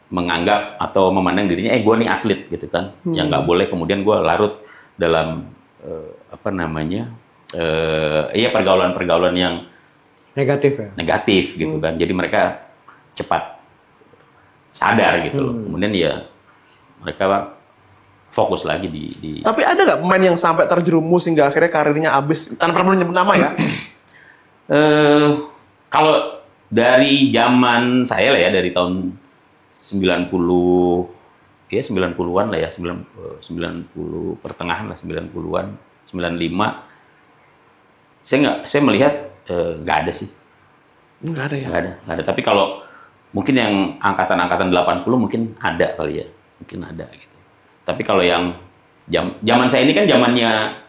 menganggap atau memandang dirinya, gue nih atlet gitu kan, yang nggak boleh kemudian gue larut dalam pergaulan-pergaulan yang negatif gitu kan. Jadi mereka cepat sadar gitu loh. Kemudian ya mereka fokus lagi di. Tapi ada nggak pemain yang sampai terjerumus hingga akhirnya karirnya habis tanpa perlu nyebut nama ya? Kalau dari zaman saya lah ya, dari tahun 90 ya 90-an lah ya, 90 pertengahan lah, 90-an, 95. Saya melihat nggak ada sih. Nggak ada ya? Nggak ada. Tapi kalau mungkin yang angkatan 80 mungkin ada kali ya. Mungkin ada gitu. Tapi kalau yang zaman saya ini kan zamannya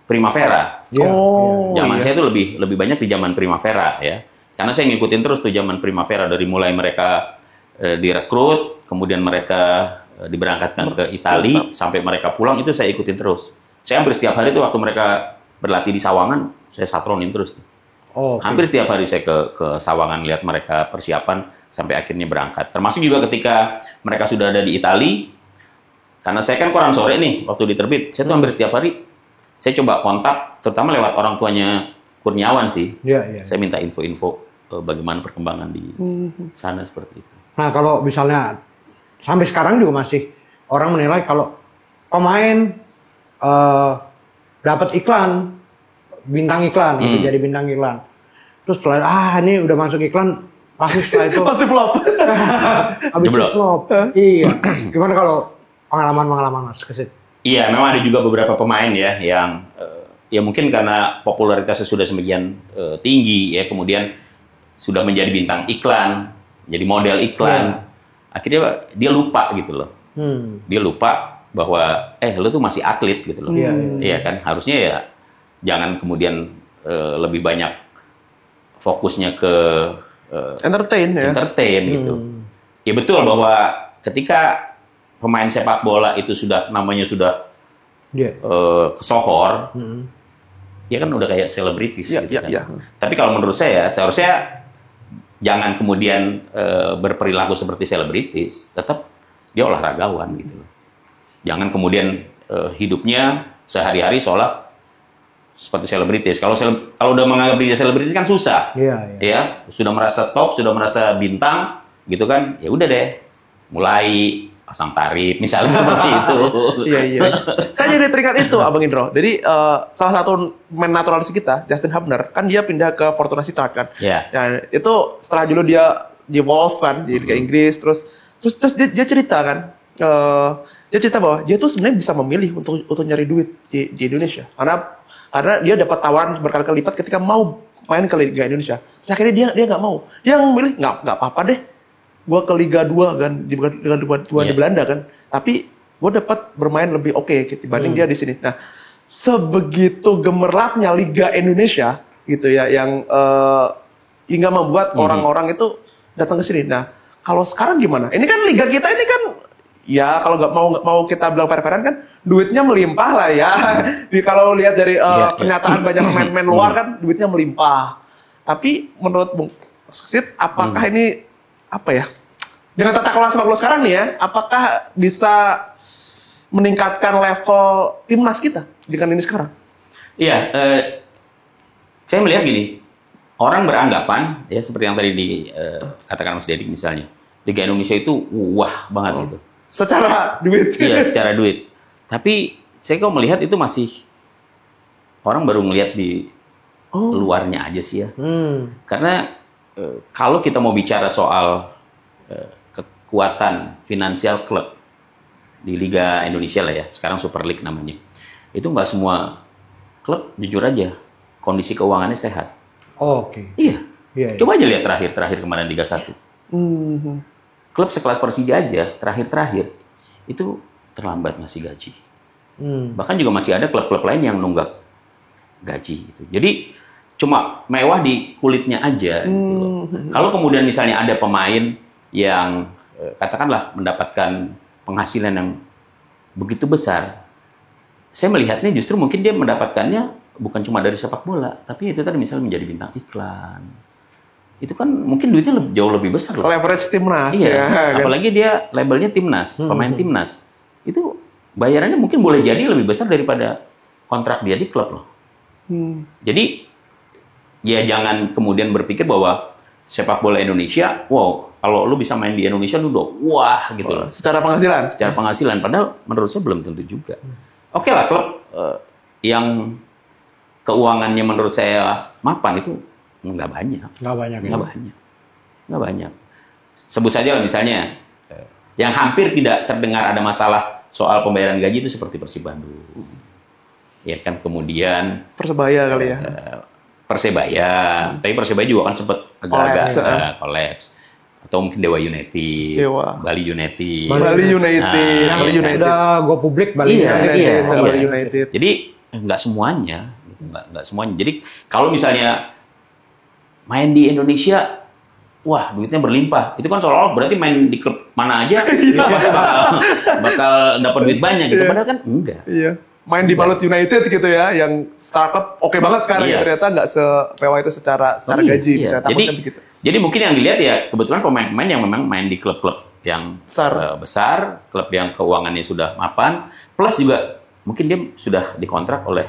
Primavera. Zaman saya itu lebih banyak di zaman Primavera ya. Karena saya ngikutin terus tuh zaman Primavera, dari mulai mereka direkrut, kemudian mereka diberangkatkan ke Italia, sampai mereka pulang itu saya ikutin terus. Saya hampir setiap hari tuh waktu mereka berlatih di Sawangan, saya satronin terus. Hampir setiap hari saya ke Sawangan lihat mereka persiapan sampai akhirnya berangkat. Termasuk juga ketika mereka sudah ada di Italia, karena saya kan koran sore nih waktu diterbit, saya tuh hampir setiap hari saya coba kontak, terutama lewat orang tuanya Kurniawan sih. Saya minta info-info bagaimana perkembangan di sana seperti itu. Nah, kalau misalnya sampai sekarang juga masih orang menilai kalau pemain dapat iklan, bintang iklan, gitu, jadi bintang iklan. Terus setelah ini udah masuk iklan, pasti setelah itu pasti flop. habis flop. Iya. Gimana kalau pengalaman Mas Kesit? Iya, memang ada juga beberapa pemain ya yang ya mungkin karena popularitasnya sudah semakin tinggi ya, kemudian sudah menjadi bintang iklan, jadi model iklan. Akhirnya dia lupa gitu loh. Dia lupa bahwa lu tuh masih atlet gitu loh. Iya kan, harusnya ya jangan kemudian lebih banyak fokusnya ke entertain gitu. Ya betul bahwa ketika pemain sepak bola itu namanya sudah kesohor, ya kan udah kayak selebritis gitu kan. Tapi kalau menurut saya seharusnya jangan kemudian berperilaku seperti selebritis, tetap dia olahragawan gitu. Jangan kemudian hidupnya sehari-hari seolah seperti selebritis. Kalau udah menganggap diri selebritis kan susah. Ya, sudah merasa top, sudah merasa bintang gitu kan. Ya udah deh, mulai pasang tarif misalnya seperti itu. Iya. Saya jadi teringat itu Abang Indro. Jadi salah satu pemain naturalis kita, Justin Hubner, kan dia pindah ke Fortuna Sittard kan. Nah, itu setelah dulu dia di Wolves kan, di Liga Inggris, terus dia cerita kan, dia cerita bahwa dia tuh sebenarnya bisa memilih untuk nyari duit di Indonesia. Karena dia dapat tawaran berkali-kali lipat ketika mau main ke Liga Indonesia. Terus akhirnya dia nggak mau. Dia memilih nggak apa-apa deh. Gue ke Liga 2 kan, di Belanda kan. Tapi gue dapat bermain lebih oke dibanding dia di sini. Nah, sebegitu gemerlapnya Liga Indonesia gitu ya, yang hingga membuat orang-orang itu datang ke sini. Nah, kalau sekarang gimana? Ini kan liga kita ini kan, ya kalau nggak mau kita bilang fair-fairan kan, duitnya melimpah lah ya. Kalau lihat dari pernyataan banyak pemain-pemain luar kan, duitnya melimpah. Tapi menurut Bung Kesit, apakah ini Dengan tata kelola sepak bola sekarang nih ya, apakah bisa meningkatkan level timnas kita dengan ini sekarang? Iya, saya melihat gini, orang beranggapan ya seperti yang tadi dikatakan Mas Dedik misalnya, Liga Indonesia itu wah banget gitu. Secara duit. Iya, secara duit. Tapi saya kok melihat itu masih orang baru melihat di luarnya aja sih ya. Karena kalau kita mau bicara soal kekuatan finansial klub di Liga Indonesia lah ya, sekarang Super League namanya, itu nggak semua klub jujur aja kondisi keuangannya sehat. Oke. Iya. Iya. Coba aja lihat terakhir kemarin Liga 1. Klub sekelas Persija aja terakhir itu terlambat ngasih gaji. Bahkan juga masih ada klub-klub lain yang nunggak gaji gitu. Jadi cuma mewah di kulitnya aja gitu loh. Kalau kemudian misalnya ada pemain yang katakanlah mendapatkan penghasilan yang begitu besar, saya melihatnya justru mungkin dia mendapatkannya bukan cuma dari sepak bola, tapi itu tadi misalnya menjadi bintang iklan. Itu kan mungkin duitnya jauh lebih besar loh. Leverage timnas Iya, ya. Kan? apalagi dia labelnya timnas, pemain timnas. Itu bayarannya mungkin boleh jadi lebih besar daripada kontrak dia di klub loh. Jadi ya jangan kemudian berpikir bahwa sepak bola Indonesia, wow, kalau lu bisa main di Indonesia lu udah wah gitu loh. Secara penghasilan. Secara penghasilan, padahal menurut saya belum tentu juga. Oke lah, klub yang keuangannya menurut saya mapan itu nggak banyak. Nggak banyak. Sebut saja misalnya yang hampir tidak terdengar ada masalah soal pembayaran gaji itu seperti Persib Bandung. Ya kan, kemudian Persebaya kali ya. Persebaya, tapi Persebaya juga kan sempat agak-agak kolaps. Atau mungkin Dewa United, Bali United. Bali United. Yang Bali United. udah go publik Bali United. Bali United. Jadi nggak semuanya, nggak semuanya. Jadi kalau misalnya main di Indonesia, wah duitnya berlimpah. Itu kan seolah-olah berarti main di klub mana aja, itu pasti bakal dapat duit banyak gitu. Padahal kan enggak. Iya. Main di Malut United gitu ya, yang startup oke banget sekarang ya, ternyata nggak semewah itu secara gaji. Bisa takutkan begitu. Jadi mungkin yang dilihat ya kebetulan pemain-pemain yang memang main di klub-klub yang besar, klub yang keuangannya sudah mapan, plus juga mungkin dia sudah dikontrak oleh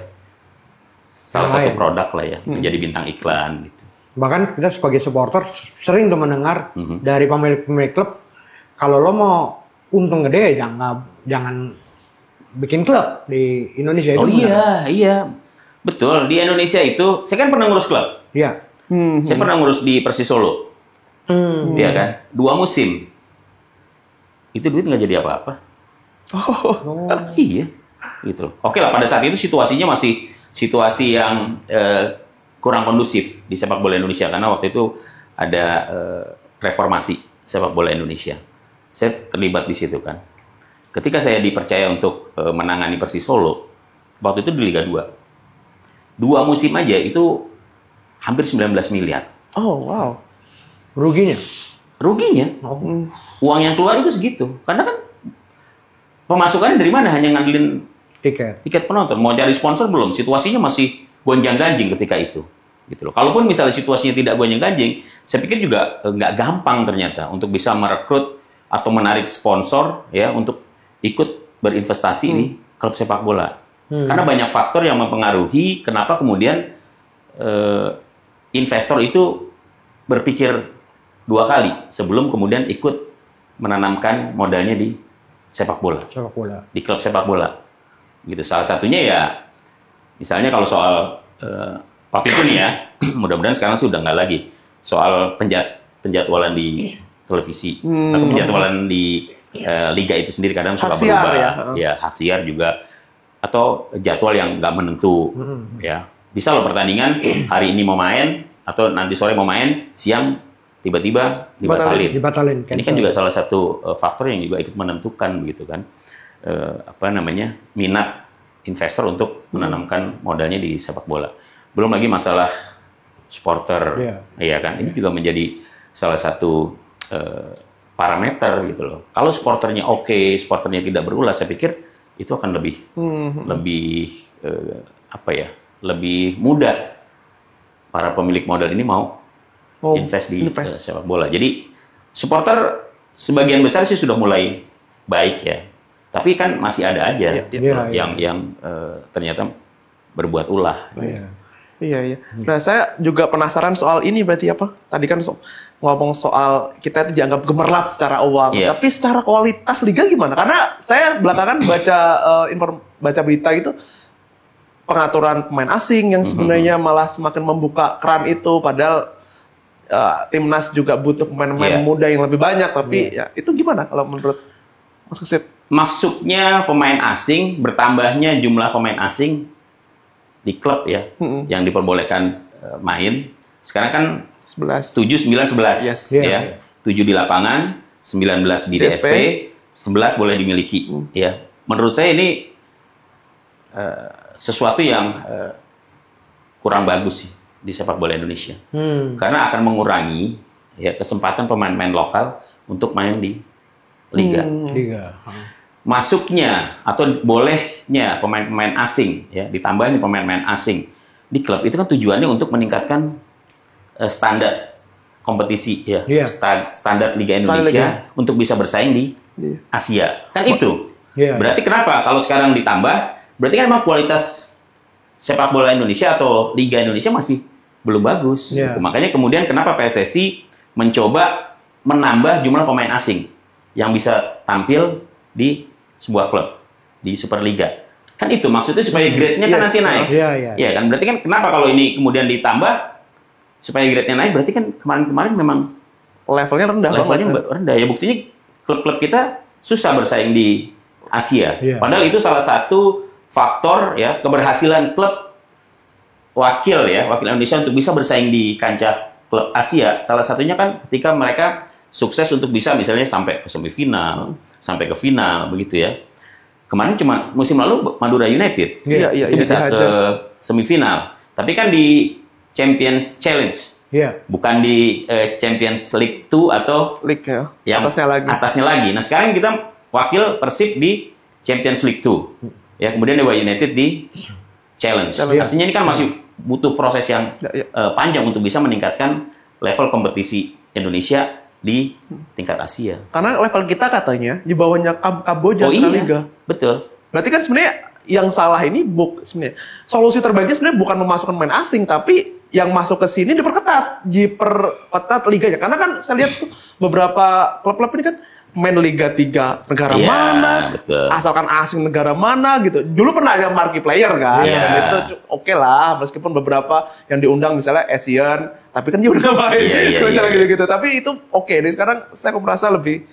salah satu produk lah ya, menjadi bintang iklan gitu. Bahkan kita sebagai supporter sering tuh mendengar dari pemilik klub, kalau lo mau untung gede jangan bikin klub di Indonesia itu. Oh iya. Betul, di Indonesia itu saya kan pernah ngurus klub. Iya. Saya pernah ngurus di Persis Solo. Iya kan? 2 musim. Itu duit nggak jadi apa-apa. Iya. Gitu loh. Oke lah, pada saat itu situasinya masih situasi yang kurang kondusif di sepak bola Indonesia. Karena waktu itu ada reformasi sepak bola Indonesia. Saya terlibat di situ kan. Ketika saya dipercaya untuk menangani Persis Solo, waktu itu di Liga 2. 2 musim aja itu hampir 19 miliar. Oh, wow. Ruginya? Uang yang keluar itu segitu. Karena kan pemasukannya dari mana? Hanya ngandelin tiket penonton. Mau cari sponsor belum? Situasinya masih gonjang-ganjing ketika itu. Gitu loh. Kalaupun misalnya situasinya tidak gonjang-ganjing, saya pikir juga nggak gampang ternyata untuk bisa merekrut atau menarik sponsor ya untuk ikut berinvestasi di klub sepak bola. Karena banyak faktor yang mempengaruhi kenapa kemudian investor itu berpikir 2 kali sebelum kemudian ikut menanamkan modalnya di sepak bola. Di klub sepak bola. Gitu. Salah satunya ya misalnya kalau soal waktu itu nih ya, mudah-mudahan sekarang sudah nggak lagi soal penjadwalan di televisi atau penjadwalan di liga itu sendiri kadang suka berubah, ya hak siar juga atau jadwal yang nggak menentu, ya bisa loh pertandingan hari ini mau main atau nanti sore mau main, siang tiba-tiba dibatalin. Ini kan juga salah satu faktor yang juga ikut menentukan begitu kan, minat investor untuk menanamkan modalnya di sepak bola. Belum lagi masalah supporter, ya kan, ini juga menjadi salah satu parameter gitu loh. Kalau supporternya oke, supporternya tidak berulah, saya pikir itu akan lebih mudah para pemilik modal ini mau invest di sepak bola. Jadi supporter sebagian besar sih sudah mulai baik ya. Tapi kan masih ada aja yang ternyata berbuat ulah. Iya. Nah, saya juga penasaran soal ini berarti apa? Tadi kan ngomong soal kita itu dianggap gemerlap secara uang, tapi secara kualitas liga gimana? Karena saya belakangan baca berita itu pengaturan pemain asing yang sebenarnya malah semakin membuka keran itu, padahal timnas juga butuh pemain-pemain muda yang lebih banyak. Tapi ya itu gimana kalau menurut Mas Kesit? Masuknya pemain asing, bertambahnya jumlah pemain asing di klub ya, yang diperbolehkan main. Sekarang kan 11. 7, 9, 11. Ya. 7 di lapangan, 19 di DSP, 11 boleh dimiliki. Ya. Menurut saya ini sesuatu yang kurang bagus sih di sepak bola Indonesia. Karena akan mengurangi ya kesempatan pemain-pemain lokal untuk main di liga. Masuknya atau bolehnya pemain-pemain asing ya, ditambahnya pemain-pemain asing di klub itu kan tujuannya untuk meningkatkan standar kompetisi ya, standar Liga Indonesia untuk bisa bersaing di Asia. Kan itu. Berarti kenapa kalau sekarang ditambah, berarti kan memang kualitas sepak bola Indonesia atau Liga Indonesia masih belum bagus. Makanya kemudian kenapa PSSI mencoba menambah jumlah pemain asing yang bisa tampil di sebuah klub di Superliga. Kan itu maksudnya supaya grade-nya kan nanti naik. Iya kan? Berarti kan kenapa kalau ini kemudian ditambah supaya grade-nya naik, berarti kan kemarin-kemarin memang levelnya rendah. Ya buktinya klub-klub kita susah bersaing di Asia. Padahal itu salah satu faktor ya keberhasilan klub wakil Indonesia untuk bisa bersaing di kancah klub Asia. Salah satunya kan ketika mereka sukses untuk bisa misalnya sampai ke semifinal, sampai ke final begitu ya. Kemarin cuma musim lalu Madura United itu bisa ke semifinal. Tapi kan di Champions Challenge, bukan di Champions League 2 atau League yang atasnya lagi. Nah sekarang kita wakil Persib di Champions League 2, ya kemudian Dewa United di Challenge. Artinya ini kan masih butuh proses yang panjang untuk bisa meningkatkan level kompetisi Indonesia di tingkat Asia. Karena level kita katanya di bawahnya Kamboja Liga. Betul. Berarti kan sebenarnya yang salah ini sebenarnya solusi terbaiknya sebenarnya bukan memasukkan pemain asing, tapi yang masuk ke sini diperketat liganya. Karena kan saya lihat tuh beberapa klub-klub ini kan main Liga 3 negara mana, asalkan asing negara mana gitu. Dulu pernah ada marquee player kan, itu oke lah, meskipun beberapa yang diundang misalnya Asian, tapi kan dia udah main, misalnya gitu-gitu. Tapi itu oke. Nih sekarang saya merasa lebih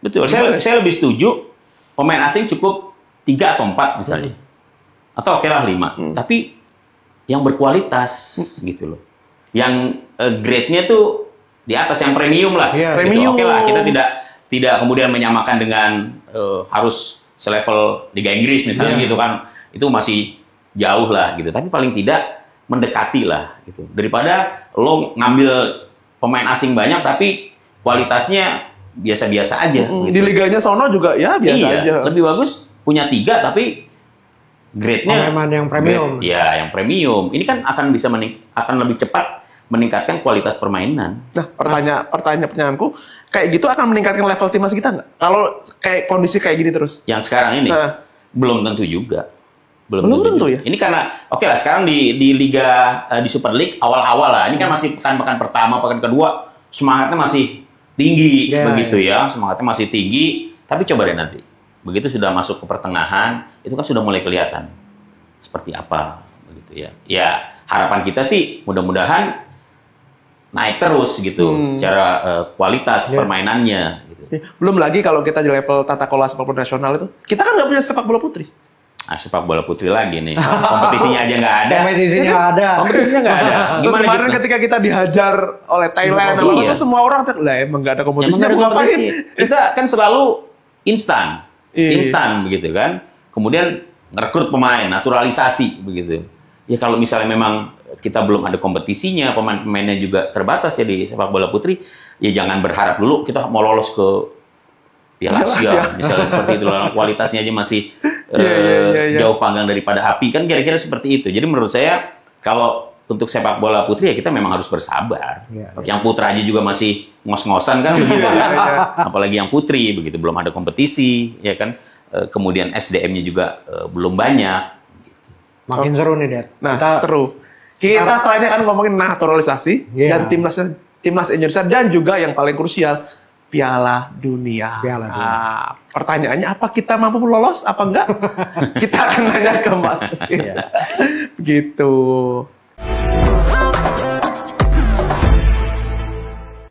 betul. Saya lebih setuju pemain asing cukup 3 atau 4 misalnya, atau oke lah 5. Tapi yang berkualitas gitu loh, yang grade-nya tuh di atas, yang premium lah. Gitu. Oke lah, kita tidak kemudian menyamakan dengan harus selevel Liga Inggris misalnya gitu kan, itu masih jauh lah gitu. Tapi paling tidak mendekati lah gitu. Daripada lo ngambil pemain asing banyak tapi kualitasnya biasa-biasa aja. Gitu. Di liganya sono juga ya biasa aja. Lebih bagus punya 3 tapi grade-nya yang premium. Yang premium. Ini kan akan bisa akan lebih cepat meningkatkan kualitas permainan. Nah, pertanyaanku, kayak gitu akan meningkatkan level timnas kita nggak? Kalau kayak kondisi kayak gini terus? Yang sekarang ini belum tentu juga. Belum tentu ya. Ini karena oke lah sekarang di Liga di Super League awal-awal lah. Ini kan masih pekan pertama, pekan kedua semangatnya masih tinggi begitu ya. Semangatnya masih tinggi. Tapi coba deh nanti. Begitu sudah masuk ke pertengahan, itu kan sudah mulai kelihatan seperti apa begitu ya. Ya, harapan kita sih mudah-mudahan naik terus gitu secara kualitas permainannya gitu. Belum lagi kalau kita di level tata kelola sepak bola nasional itu, kita kan nggak punya sepak bola putri. Sepak bola putri lagi nih. Kompetisinya aja nggak ada. Kompetisinya nggak ada. Terus kemarin gitu? Ketika kita dihajar oleh Thailand, itu semua orang emang nggak ada kompetisinya. Kita kan selalu instan begitu kan. Kemudian ngerekrut pemain, naturalisasi begitu. Ya kalau misalnya memang kita belum ada kompetisinya, pemain-pemainnya juga terbatas ya di sepak bola putri, ya jangan berharap dulu kita mau lolos ke Piala Asia, misalnya seperti itu. Kualitasnya aja masih jauh panggang daripada api, kan kira-kira seperti itu. Jadi menurut saya, kalau untuk sepak bola putri ya kita memang harus bersabar. Iya. Yang putra aja juga masih ngos-ngosan kan begitu kan. Apalagi yang putri begitu belum ada kompetisi ya kan. Kemudian SDM-nya juga belum banyak. Makin seru nih, Dad. Nah, seru. Kita setelahnya kan ngomongin naturalisasi dan timnas Indonesia dan juga yang paling krusial Piala Dunia. Piala Dunia. Nah, pertanyaannya apa kita mampu lolos apa enggak? Kita akan nanya ke Mas Kesit. Gitu.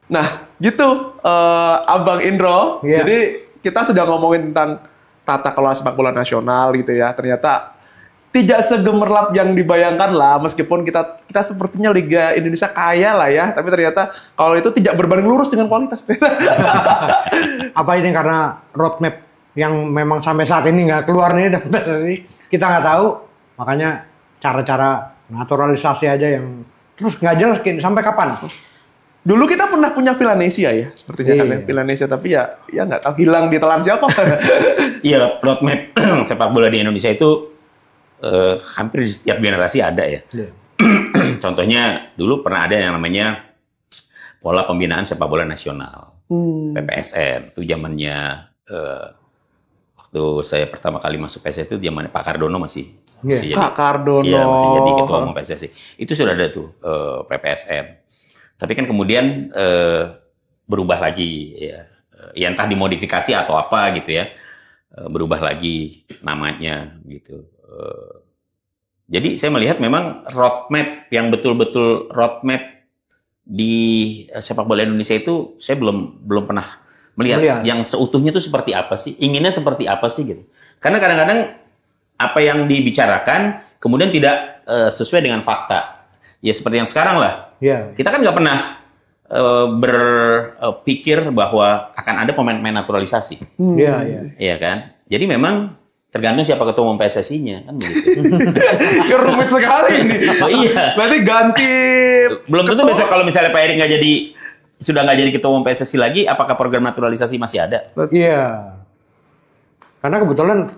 Nah, gitu Abang Indro. Iya. Jadi kita sudah ngomongin tentang tata kelola sepak bola nasional gitu ya. Ternyata tidak segemerlap yang dibayangkan lah, meskipun kita sepertinya Liga Indonesia kaya lah ya, tapi ternyata kalau itu tidak berbanding lurus dengan kualitas. Apa ini karena roadmap yang memang sampai saat ini nggak keluar nih dari PSSI, kita nggak tahu, makanya cara-cara naturalisasi aja yang terus nggak jelas sampai kapan. Dulu kita pernah punya Villanesia ya, sepertinya kan ya, Villanesia, tapi ya nggak tahu hilang ditelan siapa. Iya, roadmap sepak bola di Indonesia itu hampir di setiap generasi ada ya. Contohnya dulu pernah ada yang namanya pola pembinaan sepak bola nasional, PPSN. Itu zamannya waktu saya pertama kali masuk PSSI itu zamannya Pak Kardono masih jadi, Pak Kardono. iya, masih jadi ketua umum PSSI. Itu sudah ada tuh PPSN. Tapi kan kemudian berubah lagi ya entah dimodifikasi atau apa gitu ya, berubah lagi namanya gitu. Jadi saya melihat memang roadmap yang betul-betul roadmap di sepak bola Indonesia itu saya belum pernah melihat yang seutuhnya itu seperti apa sih, inginnya seperti apa sih gitu. Karena kadang-kadang apa yang dibicarakan kemudian tidak sesuai dengan fakta. Ya seperti yang sekarang lah. Kita kan nggak pernah berpikir bahwa akan ada pemain-pemain naturalisasi. Iya kan. Jadi memang tergantung siapa ketua umum PSSI-nya kan begitu. Ya, rumit sekali ini. Oh iya. Berarti ganti. Belum tentu besok kalau misalnya Pak Erick sudah nggak jadi ketua umum PSSI lagi, apakah program naturalisasi masih ada? Iya. Karena kebetulan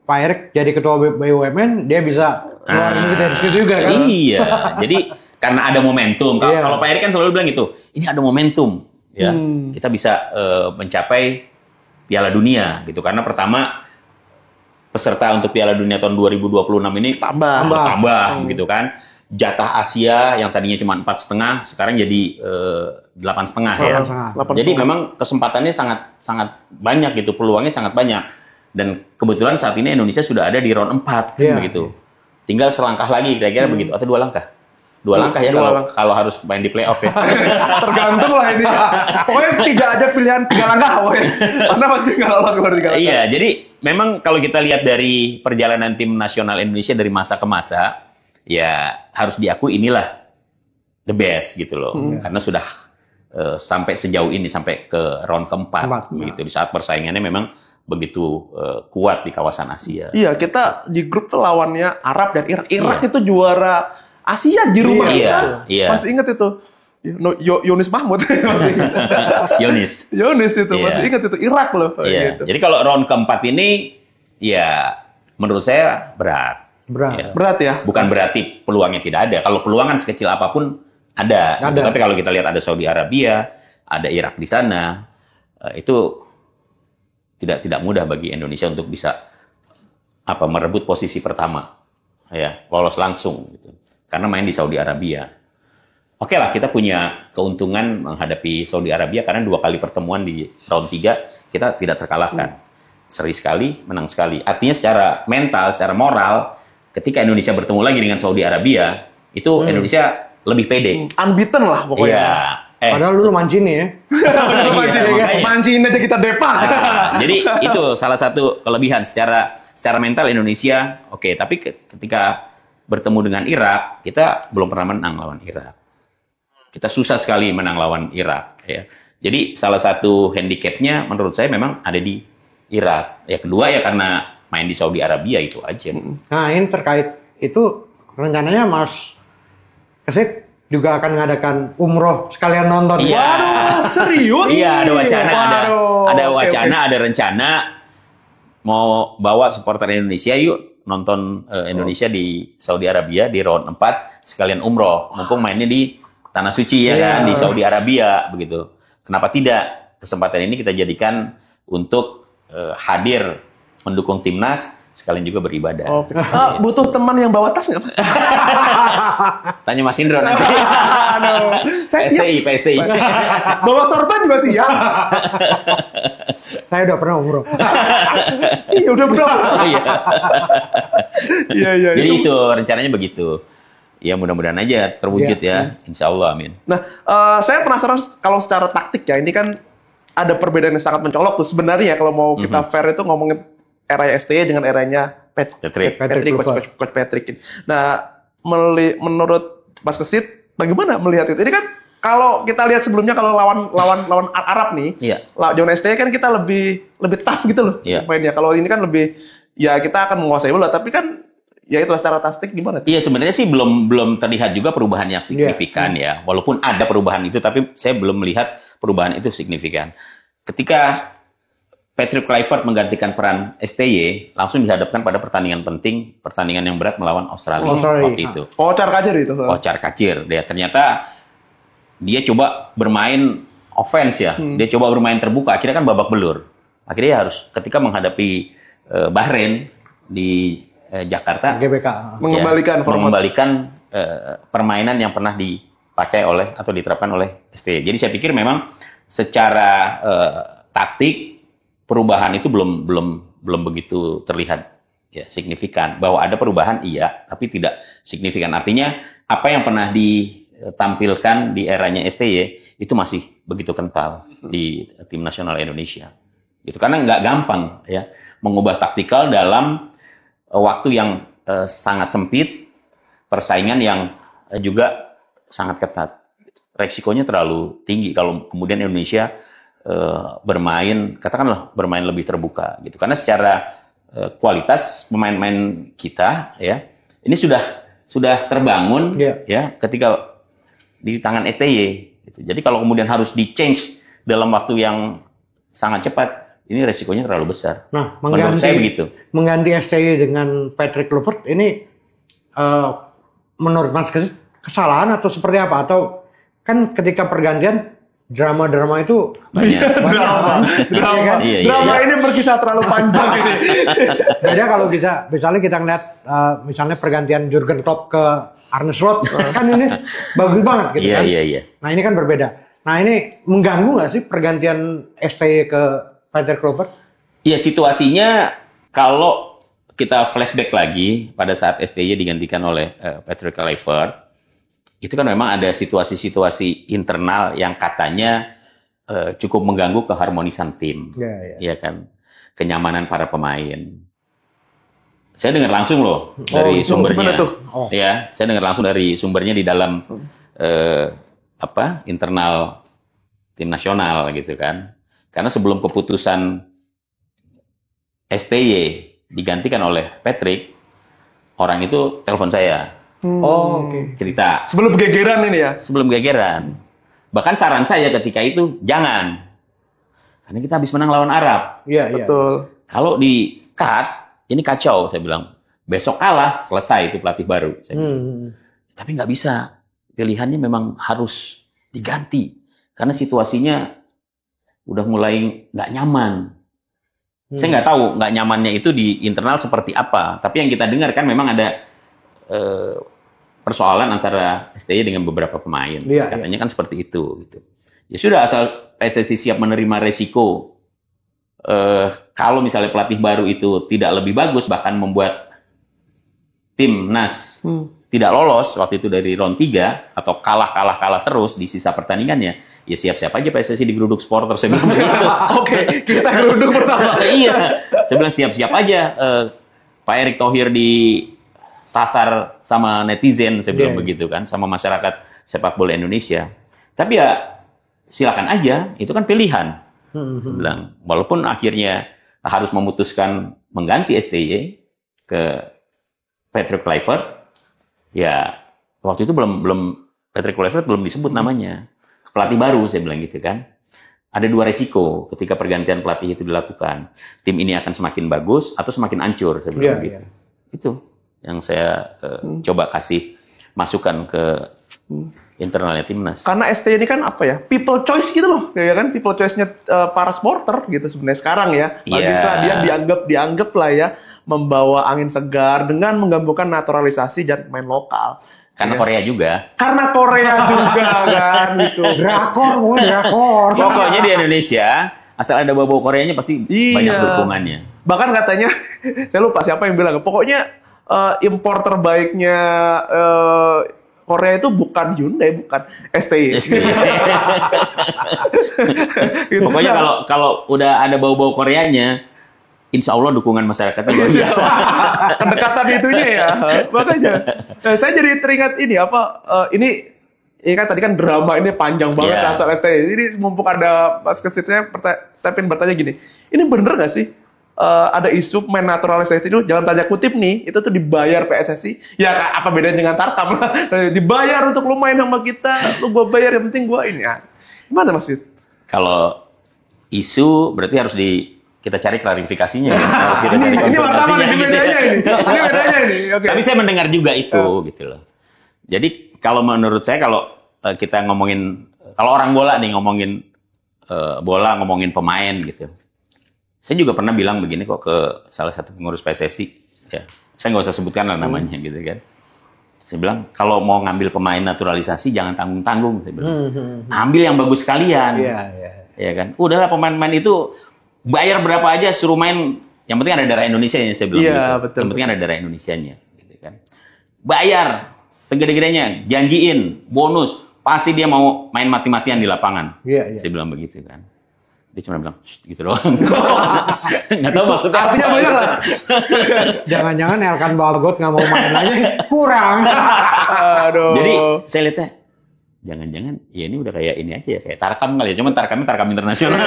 Pak Erick jadi ketua BUMN, dia bisa keluar dari situ juga kan. Iya. Jadi karena ada momentum. Kalau Pak Erick kan selalu bilang gitu, ini ada momentum. Ya, kita bisa mencapai Piala Dunia gitu. Karena pertama peserta untuk Piala Dunia tahun 2026 ini tambah gitu kan. Jatah Asia yang tadinya cuma 4,5 sekarang jadi 8,5 ya. Jadi memang kesempatannya sangat banyak gitu, peluangnya sangat banyak. Dan kebetulan saat ini Indonesia sudah ada di round 4 begitu. Tinggal selangkah lagi kira-kira begitu atau 2 langkah. 2 langkah ya kalau harus main di playoff ya. Tergantung lah ini. Pokoknya tidak ada pilihan 3 langkah pokoknya. Karena pasti nggak lolos keluar 3 langkah. Iya, jadi memang kalau kita lihat dari perjalanan tim nasional Indonesia dari masa ke masa, ya harus diakui inilah the best gitu loh. Karena sudah sampai sejauh ini, sampai ke round keempat gitu. Di saat persaingannya memang begitu kuat di kawasan Asia. Iya, kita di grup tuh lawannya Arab dan Irak. Irak itu juara Asia di rumah kita. Masih ingat itu. Yonis Mahmud masih ingat. Yonis itu masih ingat itu Irak loh. Gitu. Jadi kalau round keempat ini ya menurut saya berat. Berat ya. Bukan berarti peluangnya tidak ada. Kalau peluang kan sekecil apapun ada. Gitu. Tapi kalau kita lihat ada Saudi Arabia, ada Irak di sana, itu tidak mudah bagi Indonesia untuk bisa merebut posisi pertama. Ya, lolos langsung gitu. Karena main di Saudi Arabia. Oke lah, kita punya keuntungan menghadapi Saudi Arabia karena 2 kali pertemuan di round 3 kita tidak terkalahkan. Seri sekali, menang sekali. Artinya secara mental, secara moral, ketika Indonesia bertemu lagi dengan Saudi Arabia, itu Indonesia lebih pede. Unbeaten lah pokoknya. Iya. Padahal lu Mancini ya. Mancini aja kita depak. Jadi itu salah satu kelebihan secara mental Indonesia. Oke, tapi ketika bertemu dengan Irak, kita belum pernah menang lawan Irak. Kita susah sekali menang lawan Irak. Ya. Jadi salah satu handicapnya menurut saya memang ada di Irak. Ya kedua ya karena main di Saudi Arabia itu aja. Nah ini terkait itu rencananya Mas Kesit juga akan mengadakan umroh sekalian nonton. Iya. Waduh, serius? Iya ada wacana, ada wacana, ada rencana mau bawa supporter Indonesia yuk nonton Indonesia di Saudi Arabia di round 4 sekalian umroh. Mumpung mainnya di Tanah Suci ya kan, di Saudi Arabia begitu. Kenapa tidak? Kesempatan ini kita jadikan untuk hadir mendukung timnas sekalian juga beribadah. Oke. Butuh teman yang bawa tas nggak? Tanya Mas Indro nanti. Aduh, saya siap. PSTI. Bawa sorban juga siap. Saya udah pernah umroh. Iya udah benar. Iya. Iya. Jadi itu rencananya begitu. Ya mudah-mudahan aja terwujud ya. Insya Allah, amin. Nah, saya penasaran kalau secara taktik ya, ini kan ada perbedaan yang sangat mencolok tuh. Sebenarnya kalau mau kita fair itu ngomongin era STY dengan eranya Patrick. Coach Patrick. Nah, menurut Mas Kesit, bagaimana melihat itu? Ini kan kalau kita lihat sebelumnya kalau lawan Arab nih, zaman STY kan kita lebih tough gitu loh mainnya. Kalau ini kan lebih ya kita akan menguasai bola, tapi kan ya itulah secara taktik gimana? Iya sebenarnya sih belum terlihat juga perubahan yang signifikan ya. Walaupun ada perubahan itu, tapi saya belum melihat perubahan itu signifikan. Ketika Patrick Kluivert menggantikan peran STY, langsung dihadapkan pada pertandingan penting, pertandingan yang berat melawan Australia waktu itu. Kocar kacir itu. Kocar kacir. Ternyata dia coba bermain offense ya. Dia coba bermain terbuka. Akhirnya kan babak belur. Akhirnya dia harus ketika menghadapi Bahrain di Jakarta, GBK mengembalikan permainan yang pernah dipakai oleh atau diterapkan oleh STY. Jadi saya pikir memang secara taktik perubahan itu belum begitu terlihat ya signifikan. Bahwa ada perubahan iya, tapi tidak signifikan. Artinya apa yang pernah ditampilkan di eranya STY itu masih begitu kental di tim nasional Indonesia. Gitu. Karena nggak gampang ya mengubah taktikal dalam waktu yang sangat sempit, persaingan yang juga sangat ketat. Resikonya terlalu tinggi kalau kemudian Indonesia katakanlah bermain lebih terbuka gitu. Karena secara kualitas pemain-pemain kita ya ini sudah terbangun ya ketika di tangan STY gitu. Jadi kalau kemudian harus di-change dalam waktu yang sangat cepat, ini resikonya terlalu besar. Nah, menurut saya begitu. Mengganti STY dengan Patrick Kluivert ini menurut Mas kesalahan atau seperti apa? Atau kan ketika pergantian drama itu drama ini berkisah terlalu panjang ini. Beda kalau misalnya kita ngeliat misalnya pergantian Jurgen Klopp ke Arne Slot kan ini bagus banget gitu kan. Iya. Nah ini kan berbeda. Nah ini mengganggu nggak sih pergantian STY ke Patrick Kluivert? Iya situasinya kalau kita flashback lagi pada saat STY digantikan oleh Patrick Kluivert. Itu kan memang ada situasi-situasi internal yang katanya cukup mengganggu keharmonisan tim, ya kan, kenyamanan para pemain. Saya dengar langsung loh dari sumbernya, ya, saya dengar langsung dari sumbernya di dalam internal tim nasional gitu kan. Karena sebelum keputusan STY digantikan oleh Patrick, orang itu telepon saya. Cerita. Sebelum gegeran ini ya? Sebelum gegeran. Bahkan saran saya ketika itu, jangan. Karena kita habis menang lawan Arab. Iya, betul. Kalau di cut, ini kacau, saya bilang. Besok kalah, selesai itu pelatih baru. Saya bilang. Tapi nggak bisa. Pilihannya memang harus diganti. Karena situasinya udah mulai nggak nyaman. Saya nggak tahu nggak nyamannya itu di internal seperti apa. Tapi yang kita dengar kan memang ada persoalan antara STY dengan beberapa pemain. Katanya kan seperti itu. Gitu. Ya sudah, asal PSSI siap menerima resiko. Kalau misalnya pelatih baru itu tidak lebih bagus, bahkan membuat timnas tidak lolos waktu itu dari round 3, atau kalah terus di sisa pertandingannya, ya siap-siap aja PSSI digeruduk supporter. Saya bilang begitu. Oke, kita geruduk pertama. Iya, saya bilang siap-siap aja. Pak Erick Thohir disasar sama netizen, saya bilang begitu kan, sama masyarakat sepak bola Indonesia. Tapi ya silakan aja, itu kan pilihan. Saya bilang, walaupun akhirnya harus memutuskan mengganti STY ke Patrick Kluivert, ya waktu itu belum Patrick Kluivert belum disebut namanya. Pelatih baru, saya bilang gitu kan. Ada dua resiko ketika pergantian pelatih itu dilakukan. Tim ini akan semakin bagus atau semakin hancur, saya bilang gitu. Itu yang saya coba kasih masukan ke internalnya timnas. Karena ST ini kan apa ya, people choice gitu loh, ya kan, people choice-nya para supporter gitu sebenarnya sekarang ya. Bagi dia dianggap lah ya membawa angin segar dengan menggabungkan naturalisasi dan pemain lokal. Karena ya. Korea juga. Karena Korea juga kan gitu. Drakor. Pokoknya di Indonesia asal ada bau-bau Koreanya pasti banyak dukungannya. Bahkan katanya, saya lupa siapa yang bilang, pokoknya impor terbaiknya Korea itu bukan Hyundai, bukan STI. Gitu. Pokoknya kalau udah ada bau-bau Koreanya, insya Allah dukungan masyarakatnya luar biasa. Kedekatan itunya ya, makanya. Nah, saya jadi teringat ini ini kan tadi kan drama ini panjang banget asal STI. Jadi mumpung ada Mas Kesit, saya pengen bertanya gini, ini bener nggak sih ada isu pemain naturalisasi itu dalam tanda kutip nih, itu tuh dibayar PSSI? Ya apa bedanya dengan Tarkam? Dibayar untuk lu main sama kita, lu gua bayar, yang penting gua ini. Gimana Mas Yud? Kalau isu berarti harus kita cari klarifikasinya. Harus kita cari ini konfirmasinya. ini bedanya ini. Ini bedanya ini. Oke. Tapi saya mendengar juga itu gitu loh. Jadi kalau menurut saya kalau kita ngomongin, kalau orang bola nih ngomongin bola, ngomongin pemain gitu. Saya juga pernah bilang begini kok ke salah satu pengurus PSSI. Ya, saya nggak usah sebutkan lah namanya gitu kan. Saya bilang kalau mau ngambil pemain naturalisasi jangan tanggung-tanggung. Saya bilang. Ambil yang bagus sekalian. Ya kan. Udahlah pemain-pemain itu bayar berapa aja suruh main. Yang penting ada darah Indonesia ya saya bilang. Betul. Yang penting ada darah Indonesianya. Gitu kan. Bayar segede-gedenya, janjiin bonus, pasti dia mau main mati-matian di lapangan. Saya bilang begitu kan. Dia cuma bilang gitu doang. Nggak tahu maksudnya. Artinya banyak lah. Jangan-jangan Elkan Bagot nggak mau main lagi, kurang. Aduh. Jadi saya lihatnya, jangan-jangan ya ini udah kayak ini aja ya, kayak Tarkam kali ya. Cuman Tarkamnya Tarkam internasional.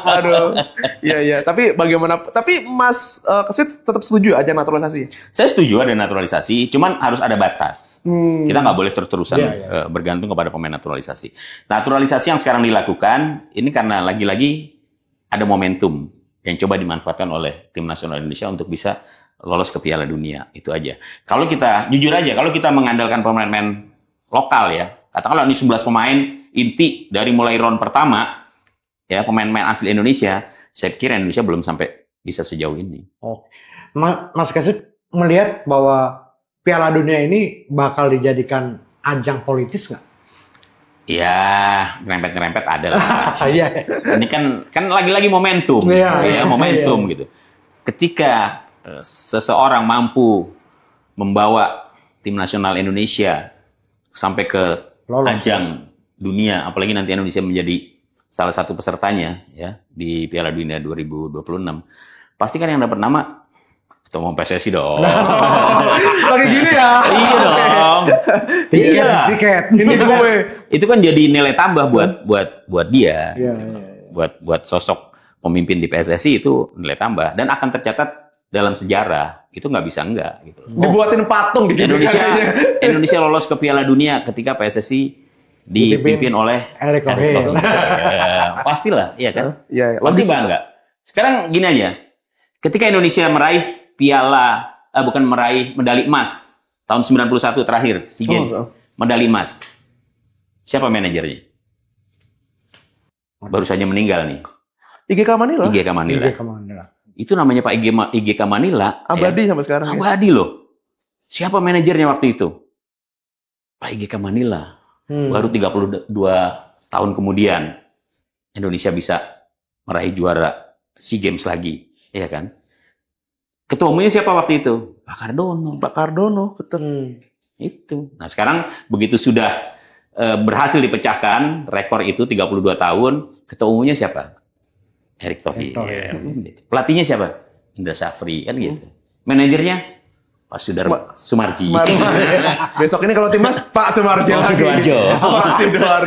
Aduh. Iya. Tapi bagaimana? Tapi Mas Kesit tetap setuju aja naturalisasi? Saya setuju ada naturalisasi, cuman harus ada batas. Kita nggak boleh terus-terusan bergantung kepada pemain naturalisasi. Naturalisasi yang sekarang dilakukan, ini karena lagi-lagi ada momentum yang coba dimanfaatkan oleh tim nasional Indonesia untuk bisa lolos ke Piala Dunia. Itu aja. Kalau kita, jujur aja, kalau kita mengandalkan pemain-pemain lokal ya, katakanlah ini 11 pemain inti dari mulai round pertama, ya pemain-pemain asli Indonesia, saya pikir Indonesia belum sampai bisa sejauh ini. Mas Kesit melihat bahwa Piala Dunia ini bakal dijadikan ajang politis nggak? Ya, ngerempet-ngerempet ada lah. Iya. Ini kan lagi-lagi momentum, momentum gitu. Ketika seseorang mampu membawa tim nasional Indonesia sampai ke ajang dunia, apalagi nanti Indonesia menjadi salah satu pesertanya ya di Piala Dunia 2026. Pasti kan yang dapat nama ketua umum PSSI dong. Lagi gini ya. Iya dong. Tiket. Ini gue. Itu kan jadi nilai tambah buat dia. Buat sosok pemimpin di PSSI itu nilai tambah dan akan tercatat dalam sejarah. Itu nggak bisa enggak gitu. Dibuatin patung di Indonesia lolos ke Piala Dunia ketika PSSI dipimpin oleh Erick Thohir. Pastilah, iya kan? Iya, pasti bangga. Sekarang gini aja. Ketika Indonesia meraih meraih medali emas tahun 91 terakhir SEA Games, medali emas. Siapa manajernya? Baru saja meninggal nih. IGK Manila. Itu namanya Pak IGK Manila. Abadi sampai sekarang. Abadi loh. Siapa manajernya waktu itu? Pak IGK Manila. Baru 32 tahun kemudian Indonesia bisa meraih juara SEA Games lagi, ya kan? Ketua umumnya siapa waktu itu? Pak Cardono, betul. Itu. Nah, sekarang begitu sudah berhasil dipecahkan rekor itu 32 tahun, ketua umumnya siapa? Erick Thohir. Pelatihnya siapa? Indra Safri, kan gitu. Manajernya Pak Sumarji. Besok ini kalau timnas Pak Sumarji. Pak Sidoarjo.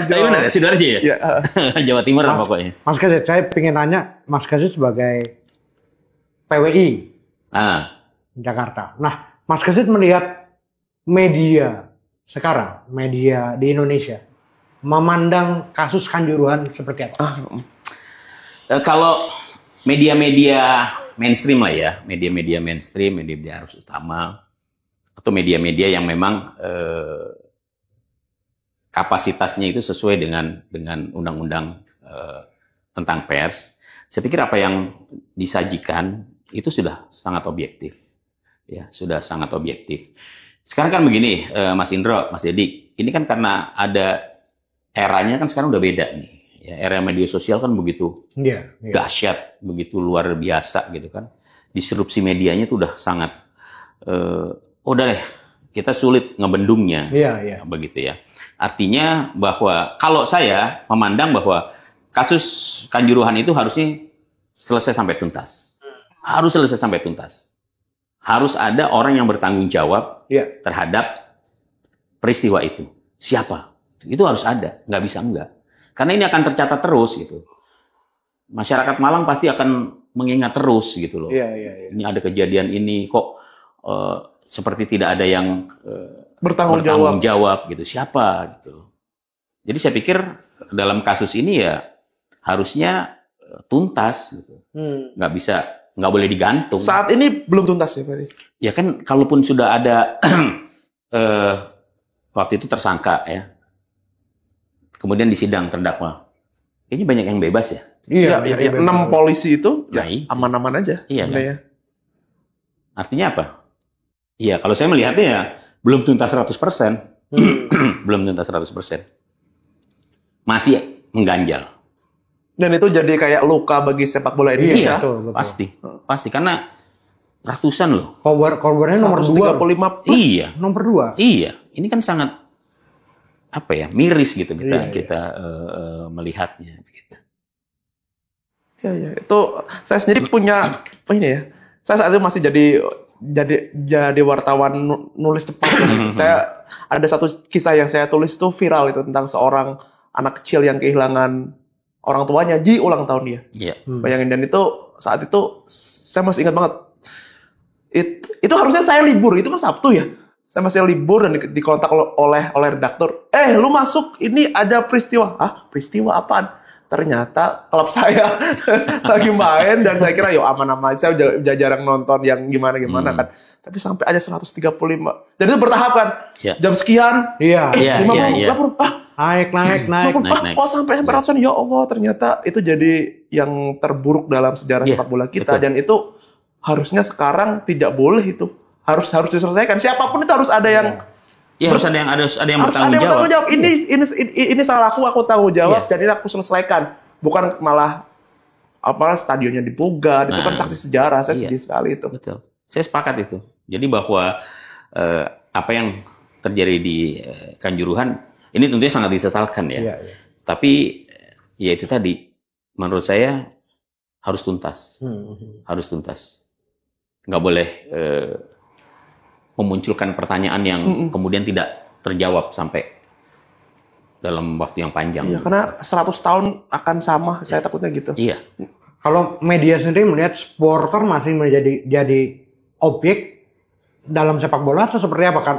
Tapi benar Sidoarjo ya? Iya. Jawa Timur lah pokoknya. Mas Kesit, saya pengen tanya, Mas Kesit sebagai PWI Jakarta. Nah, Mas Kesit melihat media sekarang, media di Indonesia, memandang kasus Kanjuruhan seperti apa? Kalau media mainstream lah ya, media-media mainstream, media-media arus utama, atau media-media yang memang kapasitasnya itu sesuai dengan undang-undang tentang pers. Saya pikir apa yang disajikan itu sudah sangat objektif, ya, sudah sangat objektif. Sekarang kan begini, Mas Indro, Mas Dedi, ini kan karena ada eranya kan sekarang udah beda nih. Ya, era media sosial kan begitu dahsyat, begitu luar biasa gitu kan. Disrupsi medianya itu udah sangat, udah deh, kita sulit ngebendungnya, begitu ya. Artinya bahwa kalau saya memandang bahwa kasus Kanjuruhan itu harusnya selesai sampai tuntas, harus selesai sampai tuntas. Harus ada orang yang bertanggung jawab terhadap peristiwa itu. Siapa? Itu harus ada, nggak bisa enggak. Karena ini akan tercatat terus gitu. Masyarakat Malang pasti akan mengingat terus gitu loh. Ini ada kejadian ini kok seperti tidak ada yang bertanggung jawab gitu. Siapa gitu. Jadi saya pikir dalam kasus ini ya harusnya tuntas gitu. Nggak boleh digantung. Saat ini belum tuntas ya, Pak? Ya kan, kalaupun sudah ada waktu itu tersangka ya, kemudian disidang terdakwa, ini banyak yang bebas ya. Iya. 6 polisi itu Nah, ya aman-aman aja sebenarnya. Kan? Artinya apa? Iya, kalau saya melihatnya ya belum tuntas 100%. Belum tuntas 100%. Masih mengganjal. Dan itu jadi kayak luka bagi sepak bola Indonesia. Iya, betul. Pasti karena ratusan loh. Korbannya nomor 235 plus. Iya. Nomor 2. Iya, ini kan sangat apa ya, miris gitu kita melihatnya gitu. Ya, itu saya sendiri punya ini ya. Saya saat itu masih jadi wartawan nulis cepat. Saya ada satu kisah yang saya tulis itu viral itu tentang seorang anak kecil yang kehilangan orang tuanya di ulang tahun dia. Iya. Bayangin, dan itu saat itu saya masih ingat banget. Itu harusnya saya libur, itu kan Sabtu ya. Saya masih libur dan dikontak oleh redaktur. Lu masuk, ini ada peristiwa. Peristiwa apaan? Ternyata klub saya lagi main dan saya kira aman-aman. Saya udah jarang nonton yang gimana-gimana kan. Tapi sampai ada 135. Dan itu bertahap kan. Jam sekian. 50, naik. Kok sampai ratusan? Ya Allah, ternyata itu jadi yang terburuk dalam sejarah sepak bola kita. Betul. Dan itu harusnya sekarang tidak boleh itu. Harus diselesaikan. Siapapun itu harus ada yang harus ada yang bertanggung jawab. Ini salah aku tanggung jawab dan ini aku selesaikan. Bukan malah stadionnya dipugar, itu kan saksi sejarah. Saya sedih sekali itu. Betul. Saya sepakat itu. Jadi bahwa apa yang terjadi di Kanjuruhan ini tentunya sangat disesalkan ya. Tapi ya itu tadi, menurut saya harus tuntas. Harus tuntas. Nggak boleh memunculkan pertanyaan yang kemudian tidak terjawab sampai dalam waktu yang panjang. Iya, karena 100 tahun akan sama, saya takutnya gitu. Iya. Kalau media sendiri melihat supporter masih menjadi objek dalam sepak bola atau seperti apa kan?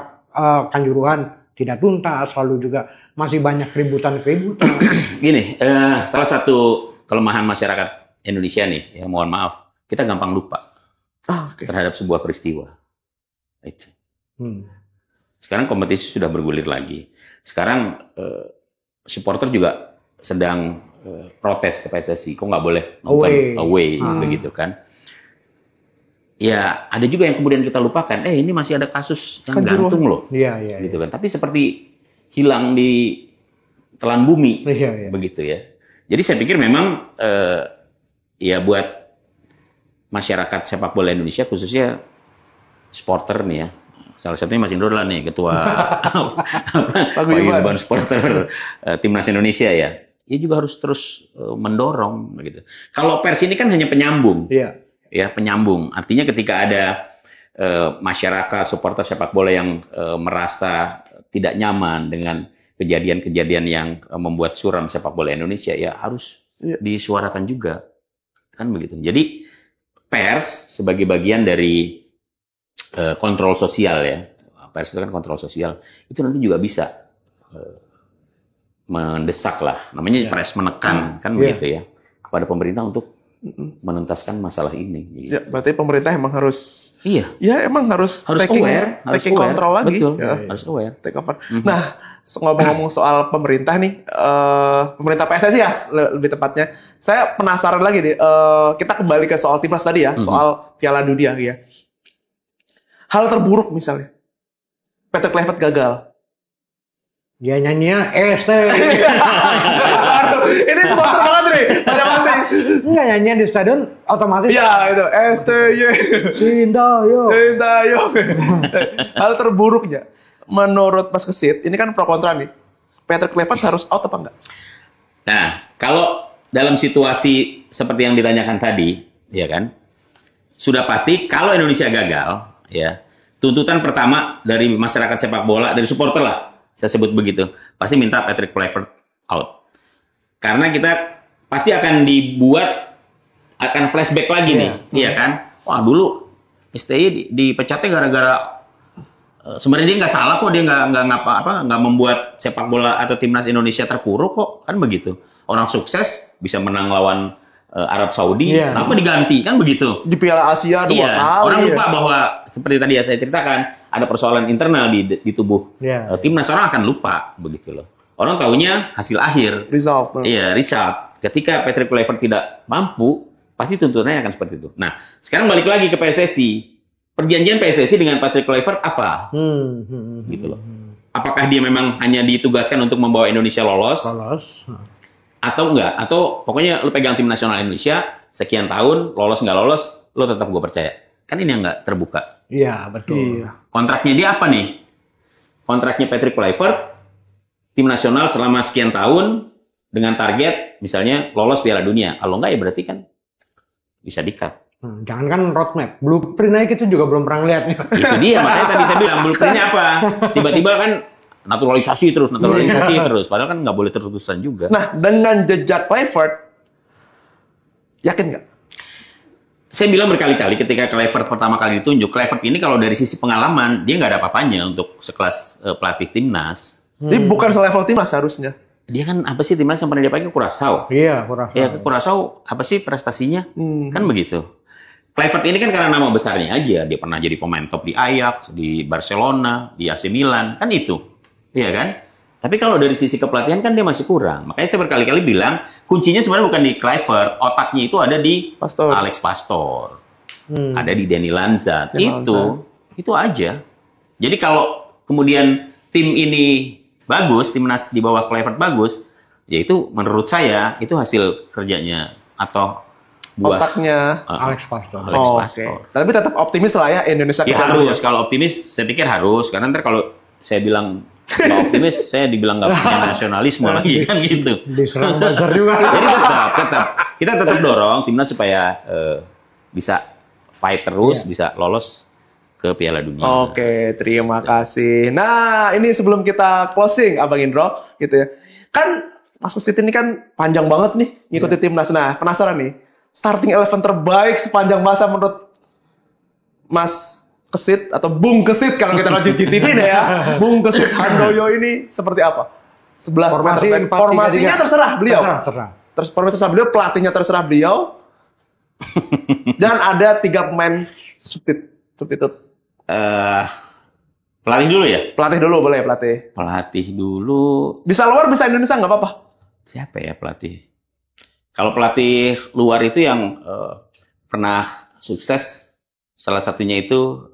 Kanjuruhan tidak tuntas, lalu juga masih banyak keributan-keributan. Gini, salah satu kelemahan masyarakat Indonesia nih, ya mohon maaf, kita gampang lupa terhadap sebuah peristiwa. Itu. Sekarang kompetisi sudah bergulir lagi. Sekarang supporter juga sedang protes ke PSSI, kok nggak boleh nonton away begitu kan? Ya ada juga yang kemudian kita lupakan. Ini masih ada kasus yang gantung loh, gitu kan? Tapi seperti hilang di telan bumi, begitu ya. Jadi saya pikir memang ya buat masyarakat sepak bola Indonesia khususnya supporter nih ya. Salah satunya Mas Indro lah nih, ketua Paguyuban Supporter Timnas Indonesia ya. Dia juga harus terus mendorong begitu. Kalau pers ini kan hanya penyambung. Ya, penyambung. Artinya ketika ada masyarakat supporter sepak bola yang merasa tidak nyaman dengan kejadian-kejadian yang membuat suram sepak bola Indonesia, ya harus disuarakan juga. Kan begitu. Jadi pers sebagai bagian dari kontrol sosial ya, pers itu kan kontrol sosial, itu nanti juga bisa mendesak lah, namanya pres menekan kan begitu ya, kepada pemerintah untuk menuntaskan masalah ini. Ya, berarti pemerintah emang harus Iya, ya emang harus aware, taking control lagi. Betul, Ya. harus aware. Take over. Nah, ngomong-ngomong soal pemerintah nih, pemerintah PSSI ya lebih tepatnya. Saya penasaran lagi nih, kita kembali ke soal timnas tadi ya, soal Piala Dunia ya. Hal terburuk misalnya, Patrick Kluivert gagal. Dia nyanyinya ST. Aduh, ini sponsor banget nih, macam-macam. Enggak, nyanyian di stadion otomatis. Ya itu, STY. Sindayo. Hal terburuknya, menurut Mas Kesit, ini kan pro kontra nih. Patrick Kluivert harus out apa enggak? Nah, kalau dalam situasi seperti yang ditanyakan tadi, ya kan, sudah pasti kalau Indonesia gagal, ya, tuntutan pertama dari masyarakat sepak bola, dari supporter lah, saya sebut begitu, pasti minta Patrick Kluivert out. Karena kita pasti akan akan flashback lagi nih, iya kan? Wah dulu STY dipecatnya gara-gara sebenarnya dia nggak salah kok, dia nggak membuat sepak bola atau timnas Indonesia terpuruk kok, kan begitu. Orang sukses bisa menang lawan Arab Saudi, kenapa diganti, kan begitu? Di Piala Asia 2 kali. Orang lupa bahwa seperti tadi ya saya ceritakan, ada persoalan internal di tubuh timnas, orang akan lupa begitu loh. Orang taunya hasil akhir. Result. Iya, result. Ketika Patrick Kluivert tidak mampu, pasti tuntutannya akan seperti itu. Nah, sekarang balik lagi ke PSSI. Perjanjian PSSI dengan Patrick Kluivert apa? Gitu loh. Apakah dia memang hanya ditugaskan untuk membawa Indonesia lolos? Atau enggak? Atau pokoknya lu pegang tim nasional Indonesia, sekian tahun, lolos nggak lolos, lu tetap gue percaya. Kan ini yang nggak terbuka. Iya, betul. Iya. Kontraknya dia apa nih? Kontraknya Patrick Kluivert, tim nasional selama sekian tahun dengan target misalnya lolos Piala Dunia. Kalau enggak ya berarti kan bisa di-cut. Jangan kan roadmap, blueprint aja kita juga belum pernah ngeliat. Itu dia, makanya tadi saya bilang blueprintnya apa. Tiba-tiba kan naturalisasi terus. Padahal kan nggak boleh terus-terusan juga. Nah, dengan jejak Kluivert, yakin nggak? Saya bilang berkali-kali ketika Kluivert pertama kali ditunjuk, Kluivert ini kalau dari sisi pengalaman, dia nggak ada apa-apanya untuk sekelas pelatih timnas. Jadi bukan selevel timnas harusnya. Dia kan apa sih timnas yang pernah dia pakai? Curaçao. Iya, Curaçao. Ya, Curaçao apa sih prestasinya? Kan begitu. Kluivert ini kan karena nama besarnya aja, dia pernah jadi pemain top di Ajax, di Barcelona, di AC Milan, kan itu. Iya kan? Tapi kalau dari sisi kepelatihan kan dia masih kurang. Makanya saya berkali-kali bilang, kuncinya sebenarnya bukan di Kluivert, otaknya itu ada di Alex Pastor. Ada di Danny Lanza. Itu aja. Jadi kalau kemudian tim ini bagus, timnas di bawah Kluivert bagus, ya itu menurut saya itu hasil kerjanya atau buah otaknya Alex Pastor. Pastor. Tapi tetap optimis lah ya Indonesia. Ya harus. Kalau optimis, saya pikir harus. Karena ntar kalau saya bilang nggak optimis, saya dibilang nggak punya nasionalisme lagi kan gitu. Diserang buzzer juga. Jadi kita tetap dorong timnas supaya bisa fight terus, bisa lolos ke Piala Dunia. Oke, terima kasih. Nah, ini sebelum kita closing, Abang Indro, gitu ya. Kan Mas Kesit ini kan panjang banget nih ngikutin timnas. Nah, penasaran nih, starting 11 terbaik sepanjang masa menurut Mas Kesit atau Bung Kesit kalau kita lanjut GTV deh ya. Bung Kesit Handoyo ini seperti apa? 11 pemain terbaik. Formasinya terserah beliau. Formasi terserah beliau, pelatihnya terserah beliau. Dan ada 3 pemain substitute. Pelatih dulu ya? Pelatih dulu boleh, pelatih. Pelatih dulu. Bisa luar, bisa Indonesia, nggak apa-apa. Siapa ya pelatih? Kalau pelatih luar itu yang pernah sukses, salah satunya itu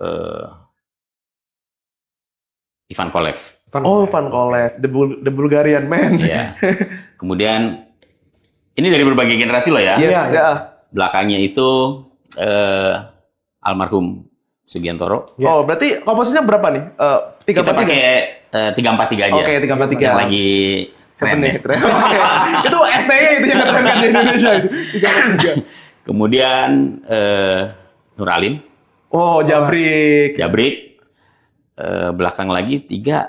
Ivan Kolev. Ivan Kolev, the Bulgarian man. Ya. Kemudian ini dari berbagai generasi loh ya. Yes, ya. Belakangnya itu almarhum Sugiantoro. Ya. Oh, berarti komposisinya berapa nih? 3-4-3? Kita pakai 3-4-3 aja. Oke, 3-4-3. Yang lagi keren nih. Itu STY itu yang keren kan di Indonesia itu. 3-4-3. Kemudian Nur Alim. Oh, Jabrik. Belakang lagi 3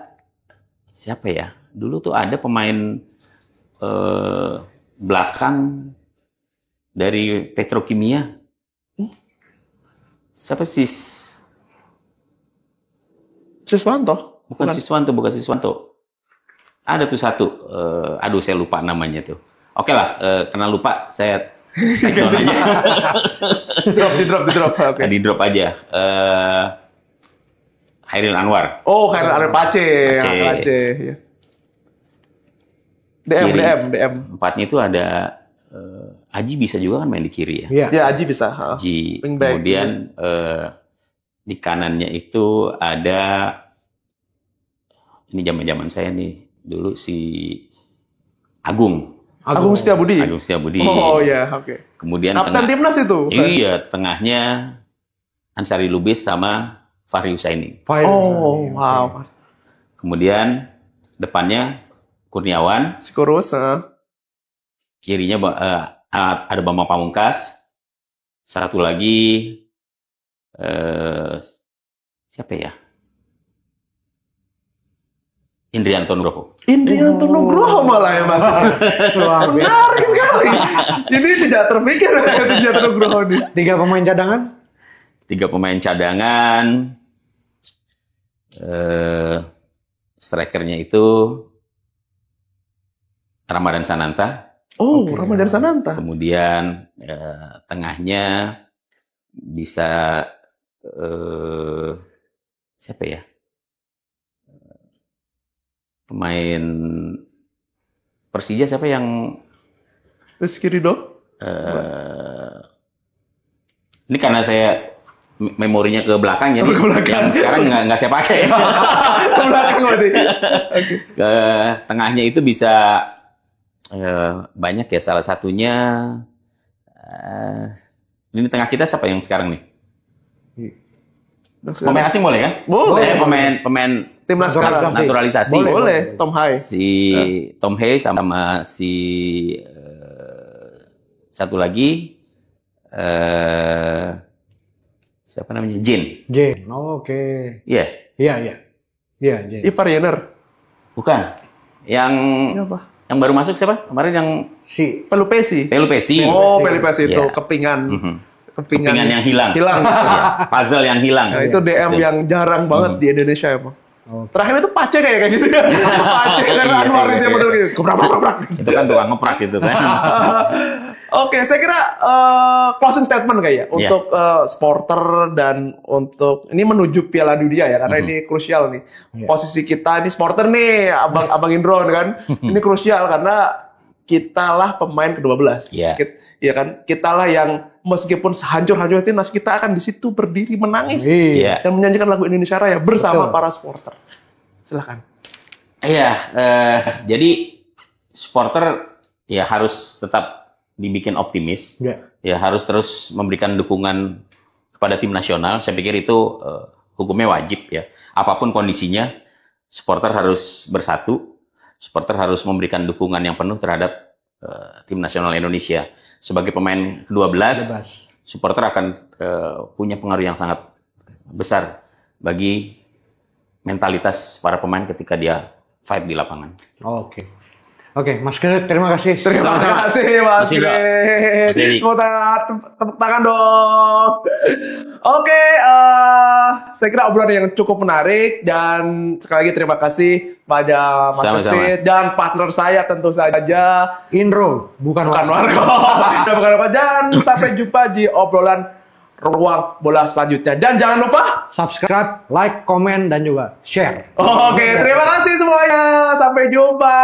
siapa ya? Dulu tuh ada pemain belakang dari Petrokimia. Siapa sih? Siswanto? Bukan Siswanto. Ada tuh satu. Aduh, saya lupa namanya tuh. Oke lah, karena lupa, saya Take down aja. di drop. Oke. Di drop aja. Hairil Anwar. Oh, Khairul Anwar Pace. Pace. Pace. Ya. DM. Empatnya itu ada Aji bisa juga kan main di kiri ya. Iya. Ya, Aji bisa. Aji. Wingback. Kemudian di kanannya itu ada ini zaman-zaman saya nih dulu si Agung Agung Setiabudi. Oh ya, oke. Kemudian Kapten timnas itu. Iya, tengahnya Ansari Lubis sama Fahri Husaini. Oh, wow. Kemudian depannya Kurniawan, Si kurus. kirinya ada Bambang Pamungkas. Satu lagi siapa ya? Indrianto Nugroho. Indrianto Nugroho malah ya Mas. Menarik sekali. Ini tidak terpikir Indrianto Nugroho nih. 3 pemain cadangan. 3 pemain cadangan. Strikernya itu Ramadan Sananta. Oh, Ramadan Sananta. Kemudian tengahnya bisa siapa ya? Pemain Persija siapa yang Rizky Ridho? Ini karena saya memorinya ke belakang jadi Ke belakang. yang sekarang nggak saya pakai. Ke belakang berarti. Ke tengahnya itu bisa banyak ya, salah satunya ini tengah kita siapa yang sekarang nih? Pemain asing boleh kan? Boleh. Pemain Timnas sekarang. naturalisasi. Boleh. Tom Hai. Si Tom Hay sama si satu lagi siapa namanya? Jin. Jane. Oke. Iya. Iya, Jane. Ipar Yener. Bukan. Yang Siapa? yang baru masuk siapa? Kemarin yang Si Pelupesi. Pelupesi. Oh, Pelupesi itu Iya. kepingan. Mhm. Kepingan yang hilang. Hilang. Iya, puzzle yang hilang. Nah, itu DM yang jarang banget di Indonesia emang. Terakhir itu Pace kayak gitu ya. Pace kan Iya, Anwar iya, itu yang iya. bener gitu. Gebrak. Itu kan tukang ngeprak gitu kan. Oke, saya kira closing statement kayak ya untuk supporter dan untuk ini menuju Piala Dunia ya karena ini krusial nih. Posisi kita ini supporter nih, Abang Indron kan. Ini krusial karena kitalah pemain ke-12. Iya. Iya kan? Kitalah yang meskipun sehancur-hancurnya timnas kita akan di situ berdiri menangis Iya. dan menyanyikan lagu Indonesia Raya bersama Betul. para supporter. Silakan. Iya, jadi supporter ya harus tetap dibikin optimis. Ya. Ya harus terus memberikan dukungan kepada tim nasional. Saya pikir itu hukumnya wajib ya. Apapun kondisinya, supporter harus bersatu. Supporter harus memberikan dukungan yang penuh terhadap tim nasional Indonesia. Sebagai pemain ke-12, supporter akan punya pengaruh yang sangat besar bagi mentalitas para pemain ketika dia fight di lapangan. Oke, Mas Gre, terima kasih. Terima Sama-sama. kasih Mas Masih, Mbak. Gre. Masih, Dik. Tepuk tangan dong. Oke, saya kira obrolan yang cukup menarik dan sekali lagi terima kasih pada Mas Sama-sama. Kesit dan partner saya tentu saja Indro, bukan Warko. Bukan Warko. Dan sampai jumpa di obrolan Ruang Bola selanjutnya. Dan jangan lupa subscribe, like, komen, dan juga share. Oke, terima kasih semuanya. Sampai jumpa.